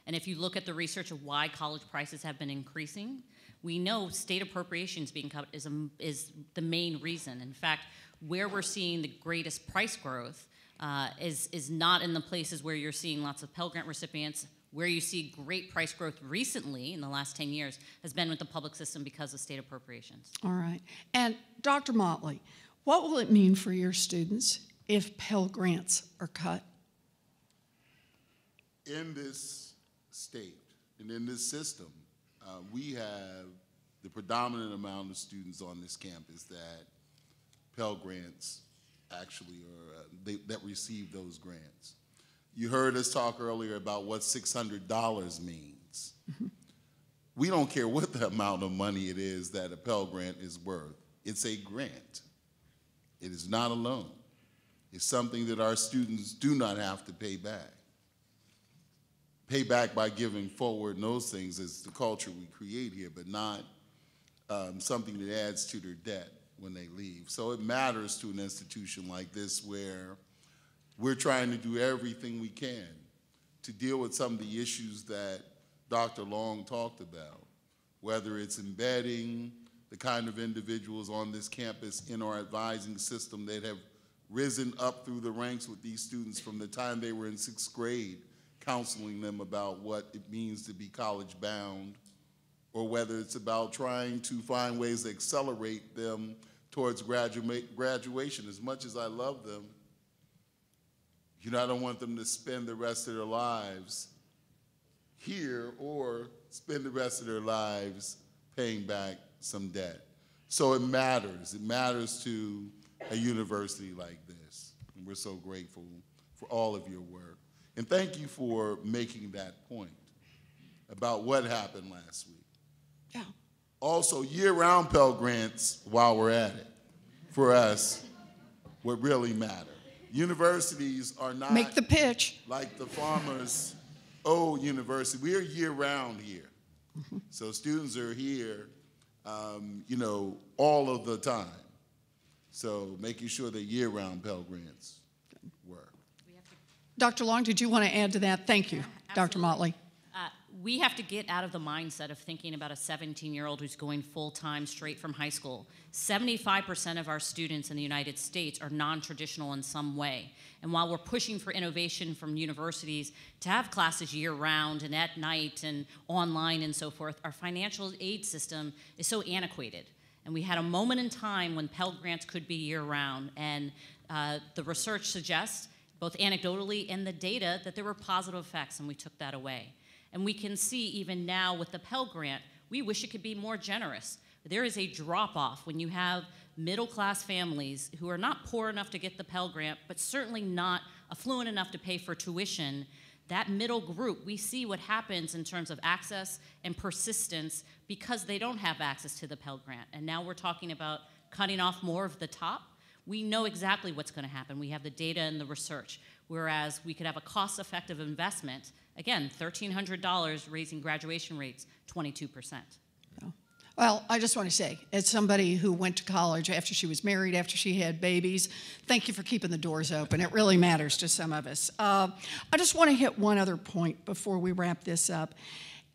Speaker 10: And if you look at the research of why college prices have been increasing, we know state appropriations being cut is the main reason. In fact, where we're seeing the greatest price growth is not in the places where you're seeing lots of Pell Grant recipients. Where you see great price growth recently in the last 10 years has been with the public system because of state appropriations.
Speaker 1: All right. And Dr. Motley, what will it mean for your students if Pell Grants are cut?
Speaker 7: In this state and in this system, we have the predominant amount of students on this campus that Pell Grants actually are, that receive those grants. You heard us talk earlier about what $600 means. Mm-hmm. We don't care what the amount of money it is that a Pell Grant is worth. It's a grant. It is not a loan. It's something that our students do not have to pay back. Pay back by giving forward, and those things is the culture we create here, but not something that adds to their debt when they leave. So it matters to an institution like this where we're trying to do everything we can to deal with some of the issues that Dr. Long talked about, whether it's embedding the kind of individuals on this campus in our advising system that have risen up through the ranks with these students from the time they were in 6th grade, counseling them about what it means to be college bound, or whether it's about trying to find ways to accelerate them towards graduation. As much as I love them, you know, I don't want them to spend the rest of their lives here or spend the rest of their lives paying back some debt. So it matters. It matters to a university like this. And we're so grateful for all of your work. And thank you for making that point about what happened last week.
Speaker 1: Yeah.
Speaker 7: Also, year-round Pell Grants, while we're at it, for us, what really matter. Universities are not
Speaker 1: make the pitch
Speaker 7: like the farmers' old university. We're year-round here. Mm-hmm. So students are here, you know, all of the time. So making sure that year-round Pell Grants work.
Speaker 1: Dr. Long, did you want to add to that? Thank you, Dr. Motley.
Speaker 10: we have to get out of the mindset of thinking about a 17-year-old who's going full-time straight from high school. 75% of our students in the United States are non-traditional in some way. And while we're pushing for innovation from universities to have classes year-round and at night and online and so forth, our financial aid system is so antiquated. And we had a moment in time when Pell Grants could be year-round, and the research suggests, both anecdotally and the data, that there were positive effects, and we took that away. And we can see even now with the Pell Grant, we wish it could be more generous. There is a drop-off when you have middle-class families who are not poor enough to get the Pell Grant, but certainly not affluent enough to pay for tuition. That middle group, we see what happens in terms of access and persistence because they don't have access to the Pell Grant. And now we're talking about cutting off more of the top. We know exactly what's going to happen. We have the data and the research, whereas we could have a cost-effective investment. Again, $1,300 raising graduation rates, 22%.
Speaker 1: Well, I just want to say, as somebody who went to college after she was married, after she had babies, thank you for keeping the doors open. It really matters to some of us. I just want to hit one other point before we wrap this up,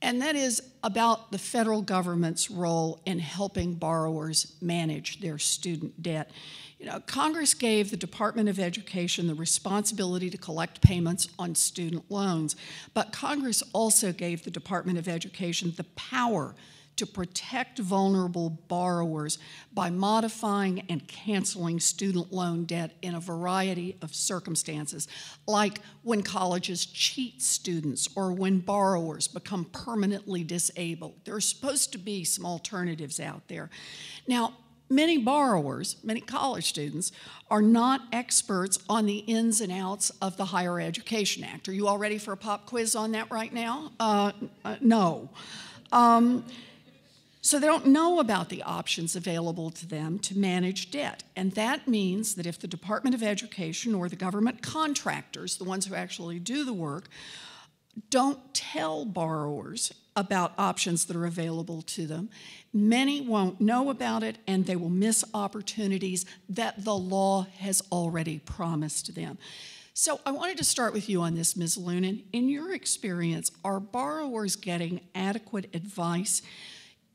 Speaker 1: and that is about the federal government's role in helping borrowers manage their student debt. You know, Congress gave the Department of Education the responsibility to collect payments on student loans, but Congress also gave the Department of Education the power to protect vulnerable borrowers by modifying and canceling student loan debt in a variety of circumstances, like when colleges cheat students or when borrowers become permanently disabled. There are supposed to be some alternatives out there. Now, many borrowers, many college students, are not experts on the ins and outs of the Higher Education Act. Are you all ready for a pop quiz on that right now? No. So they don't know about the options available to them to manage debt. And that means that if the Department of Education or the government contractors, the ones who actually do the work, don't tell borrowers about options that are available to them, many won't know about it and they will miss opportunities that the law has already promised them. So I wanted to start with you on this, Ms. Lunan. In your experience, are borrowers getting adequate advice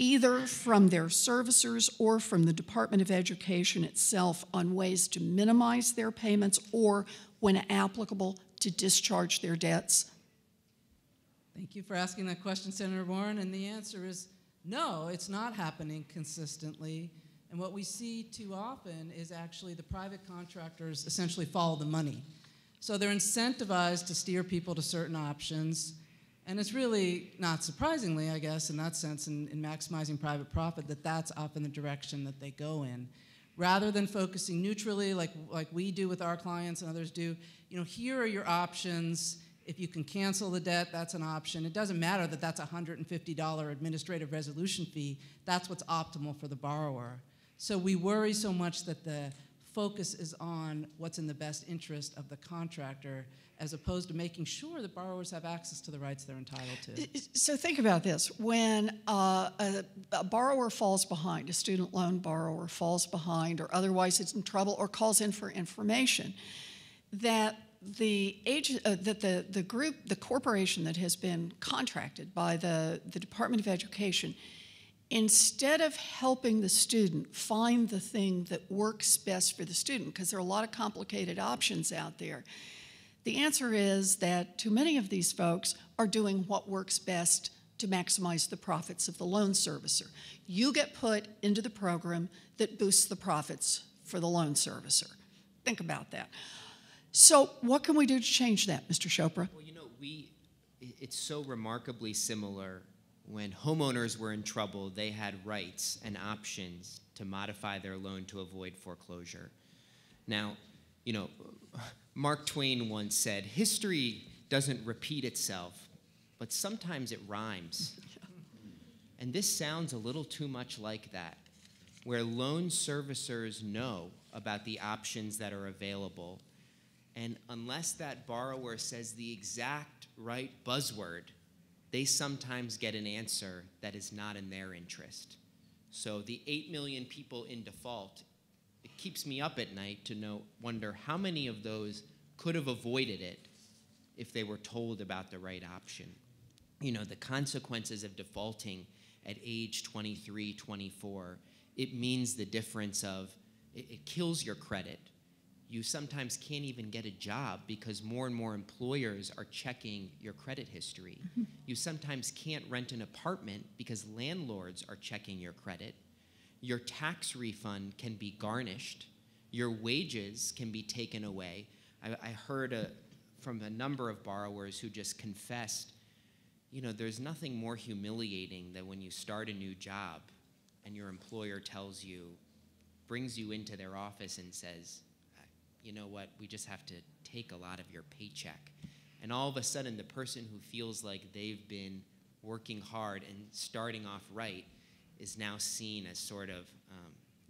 Speaker 1: either from their servicers or from the Department of Education itself on ways to minimize their payments or, when applicable, to discharge their debts?
Speaker 9: Thank you for asking that question, Senator Warren, and the answer is no, it's not happening consistently. And what we see too often is actually the private contractors essentially follow the money. So they're incentivized to steer people to certain options. And it's really not surprisingly, I guess, in that sense, in maximizing private profit, that that's often the direction that they go in. Rather than focusing neutrally, like we do with our clients and others do, you know, here are your options. If you can cancel the debt, that's an option. It doesn't matter that that's a $150 administrative resolution fee. That's what's optimal for the borrower. So we worry so much that the focus is on what's in the best interest of the contractor, as opposed to making sure that borrowers have access to the rights they're entitled to.
Speaker 1: So think about this. When a borrower falls behind, a student loan borrower falls behind or otherwise is in trouble or calls in for information, that the corporation that has been contracted by the Department of Education, instead of helping the student find the thing that works best for the student, because there are a lot of complicated options out there, the answer is that too many of these folks are doing what works best to maximize the profits of the loan servicer. You get put into the program that boosts the profits for the loan servicer. Think about that. So what can we do to change that, Mr. Chopra?
Speaker 8: Well, you know, it's so remarkably similar. When homeowners were in trouble, they had rights and options to modify their loan to avoid foreclosure. Now, you know, Mark Twain once said, history doesn't repeat itself, but sometimes it rhymes. And this sounds a little too much like that, where loan servicers know about the options that are available, and unless that borrower says the exact right buzzword, they sometimes get an answer that is not in their interest. So the 8 million people in default, it keeps me up at night to wonder how many of those could have avoided it if they were told about the right option. the consequences of defaulting at age 23, 24, it means the difference of, it kills your credit. You sometimes can't even get a job because more and more employers are checking your credit history. You sometimes can't rent an apartment because landlords are checking your credit. Your tax refund can be garnished. Your wages can be taken away. I heard from a number of borrowers who just confessed, there's nothing more humiliating than when you start a new job and your employer brings you into their office and says, you know what, we just have to take a lot of your paycheck. And all of a sudden, the person who feels like they've been working hard and starting off right is now seen as sort of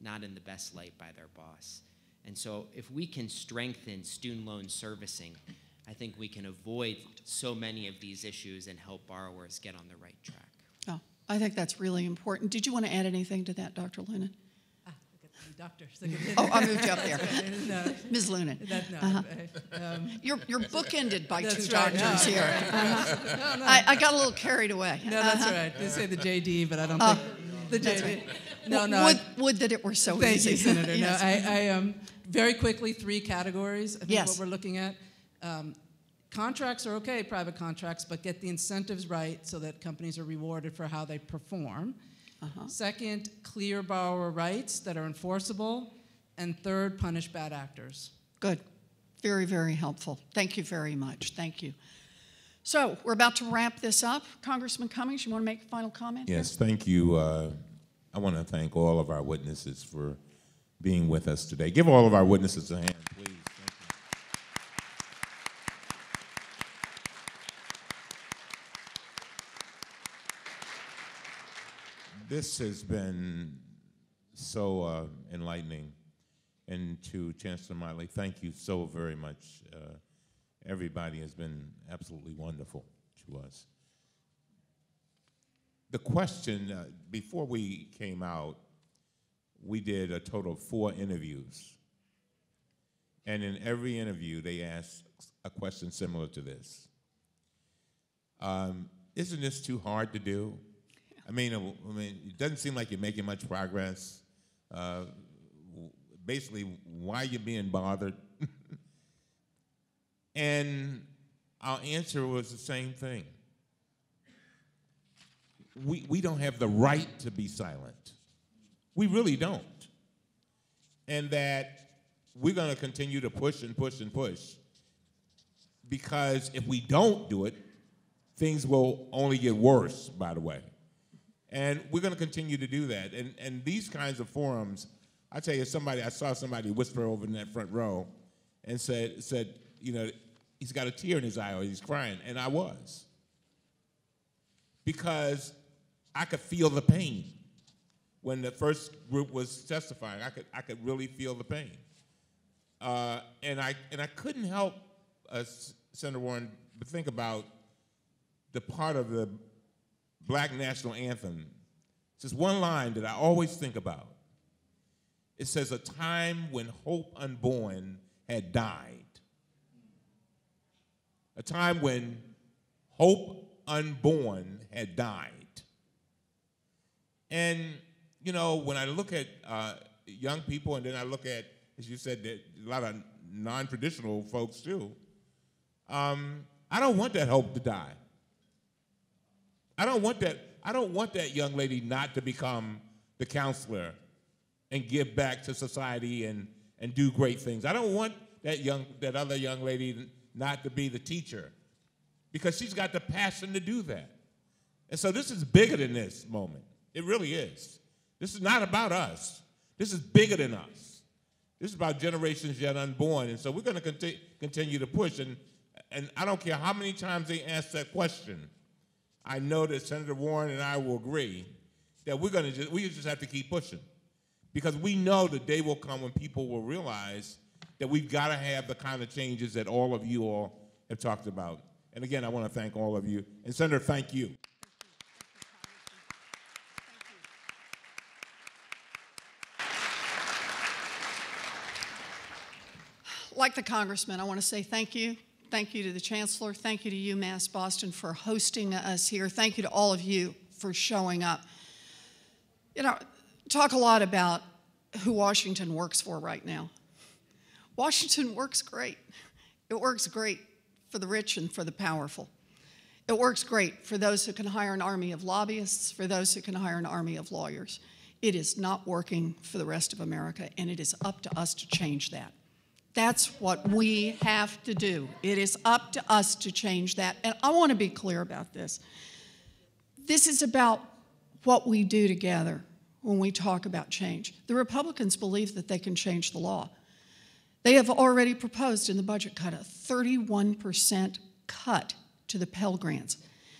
Speaker 8: not in the best light by their boss. And so if we can strengthen student loan servicing, I think we can avoid so many of these issues and help borrowers get on the right track.
Speaker 1: Oh, I think that's really important. Did you want to add anything to that, Dr. Lunan?
Speaker 9: Doctor.
Speaker 1: Oh, I moved you up there.
Speaker 9: No.
Speaker 1: Ms. Lunan. You're bookended by
Speaker 9: That's
Speaker 1: two
Speaker 9: right.
Speaker 1: doctors
Speaker 9: No,
Speaker 1: here.
Speaker 9: No.
Speaker 1: I got a little carried away.
Speaker 9: No, that's right. They say the JD, but I don't think the JD.
Speaker 1: Right.
Speaker 9: No.
Speaker 1: Would that it were so
Speaker 9: Thank
Speaker 1: easy.
Speaker 9: you, Senator.
Speaker 1: Yes.
Speaker 9: No, I very quickly, 3 categories. I think
Speaker 1: Yes.
Speaker 9: what we're looking at. Contracts are okay, private contracts, but get the incentives right so that companies are rewarded for how they perform. Second, clear borrower rights that are enforceable. And third, punish bad actors.
Speaker 1: Good. Very, very helpful. Thank you very much. Thank you. So we're about to wrap this up. Congressman Cummings, you want to make a final comment?
Speaker 2: Yes, thank you. I want to thank all of our witnesses for being with us today. Give all of our witnesses a hand, please. Thank you. This has been so enlightening. And to Chancellor Motley, thank you so very much. Everybody has been absolutely wonderful to us. The question, before we came out, we did a total of 4 interviews. And in every interview, they asked a question similar to this. Isn't this too hard to do? I mean, it doesn't seem like you're making much progress. Basically, why are you being bothered? And our answer was the same thing. We don't have the right to be silent. We really don't. And that we're going to continue to push and push and push. Because if we don't do it, things will only get worse, by the way. And we're going to continue to do that. And these kinds of forums, I tell you, I saw somebody whisper over in that front row and said, he's got a tear in his eye or he's crying. And I was. Because I could feel the pain. When the first group was testifying, I could really feel the pain. And I couldn't help, Senator Warren, but think about the part of the Black National Anthem. It's just one line that I always think about. It says, a time when hope unborn had died. A time when hope unborn had died. And, when I look at young people, and then I look at, as you said, a lot of non-traditional folks too, I don't want that hope to die. I don't want that young lady not to become the counselor and give back to society and do great things. I don't want that other young lady not to be the teacher, because she's got the passion to do that. And so this is bigger than this moment. It really is. This is not about us. This is bigger than us. This is about generations yet unborn. And so we're going to continue to push. And I don't care how many times they ask that question. I know that Senator Warren and I will agree that we just have to keep pushing, because we know the day will come when people will realize that we've got to have the kind of changes that all of you all have talked about. And again, I want to thank all of you. And Senator, thank you.
Speaker 1: Like the congressman, I want to say thank you. Thank you to the Chancellor. Thank you to UMass Boston for hosting us here. Thank you to all of you for showing up. You know, talk a lot about who Washington works for right now. Washington works great. It works great for the rich and for the powerful. It works great for those who can hire an army of lobbyists, for those who can hire an army of lawyers. It is not working for the rest of America, and it is up to us to change that. That's what we have to do. It is up to us to change that. And I want to be clear about this. This is about what we do together when we talk about change. The Republicans believe that they can change the law. They have already proposed in the budget cut a 31% cut to the Pell Grants.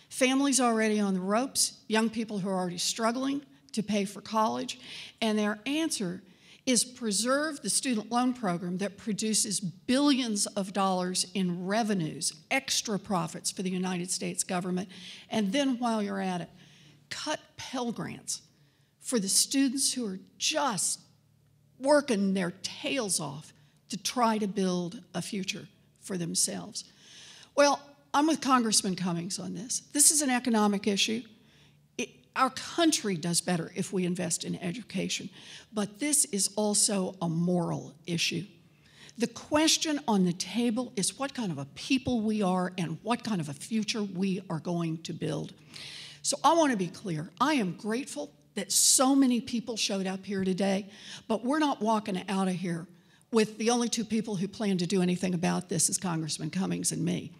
Speaker 1: Families already on the ropes, young people who are already struggling to pay for college, and their answer is preserve the student loan program that produces billions of dollars in revenues, extra profits for the United States government, and then while you're at it, cut Pell Grants for the students who are just working their tails off to try to build a future for themselves. Well, I'm with Congressman Cummings on this. This is an economic issue. Our country does better if we invest in education, but this is also a moral issue. The question on the table is what kind of a people we are and what kind of a future we are going to build. So I want to be clear. I am grateful that so many people showed up here today, but we're not walking out of here with the only two people who plan to do anything about this is Congressman Cummings and me.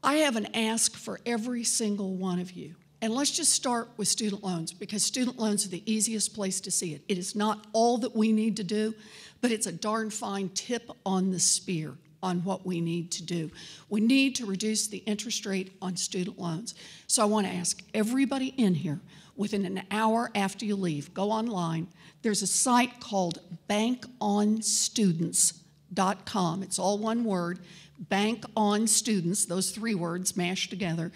Speaker 1: I have an ask for every single one of you. And let's just start with student loans, because student loans are the easiest place to see it. It is not all that we need to do, but it's a darn fine tip on the spear on what we need to do. We need to reduce the interest rate on student loans. So I want to ask everybody in here, within an hour after you leave, go online. There's a site called bankonstudents.com. It's all one word, Bank on Students, those three words mashed together,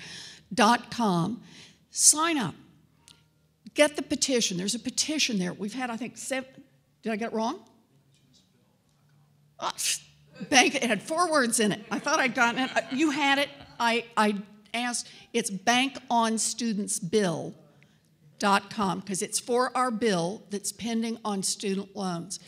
Speaker 1: .com. Sign up. Get the petition. There's a petition there. We've had, I think, 7. Did I get it wrong? Bank. It had 4 words in it. I thought I'd gotten it. You had it. I asked. It's bankonstudentsbill.com because it's for our bill that's pending on student loans.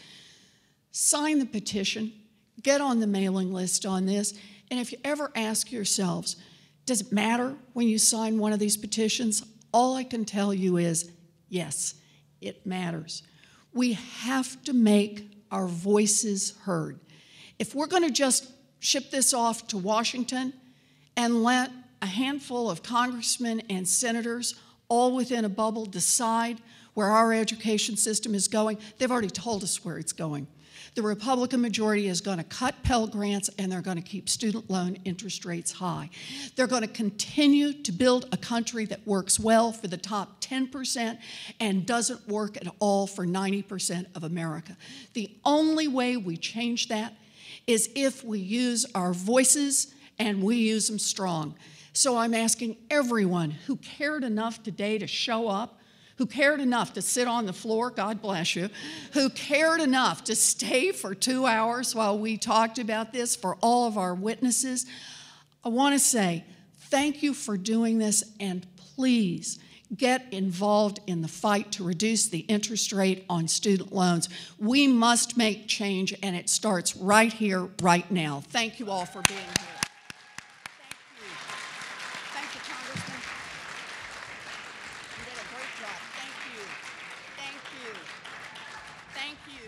Speaker 1: Sign the petition. Get on the mailing list on this. And if you ever ask yourselves, does it matter when you sign one of these petitions? All I can tell you is, yes, it matters. We have to make our voices heard. If we're going to just ship this off to Washington and let a handful of congressmen and senators all within a bubble decide where our education system is going, they've already told us where it's going. The Republican majority is going to cut Pell Grants and they're going to keep student loan interest rates high. They're going to continue to build a country that works well for the top 10% and doesn't work at all for 90% of America. The only way we change that is if we use our voices and we use them strong. So I'm asking everyone who cared enough today to show up, who cared enough to sit on the floor, God bless you, who cared enough to stay for 2 hours while we talked about this, for all of our witnesses, I want to say thank you for doing this, and please get involved in the fight to reduce the interest rate on student loans. We must make change, and it starts right here, right now. Thank you all for being here. Thank you, Congressman. You did a great job. Thank you. Thank you. Thank you.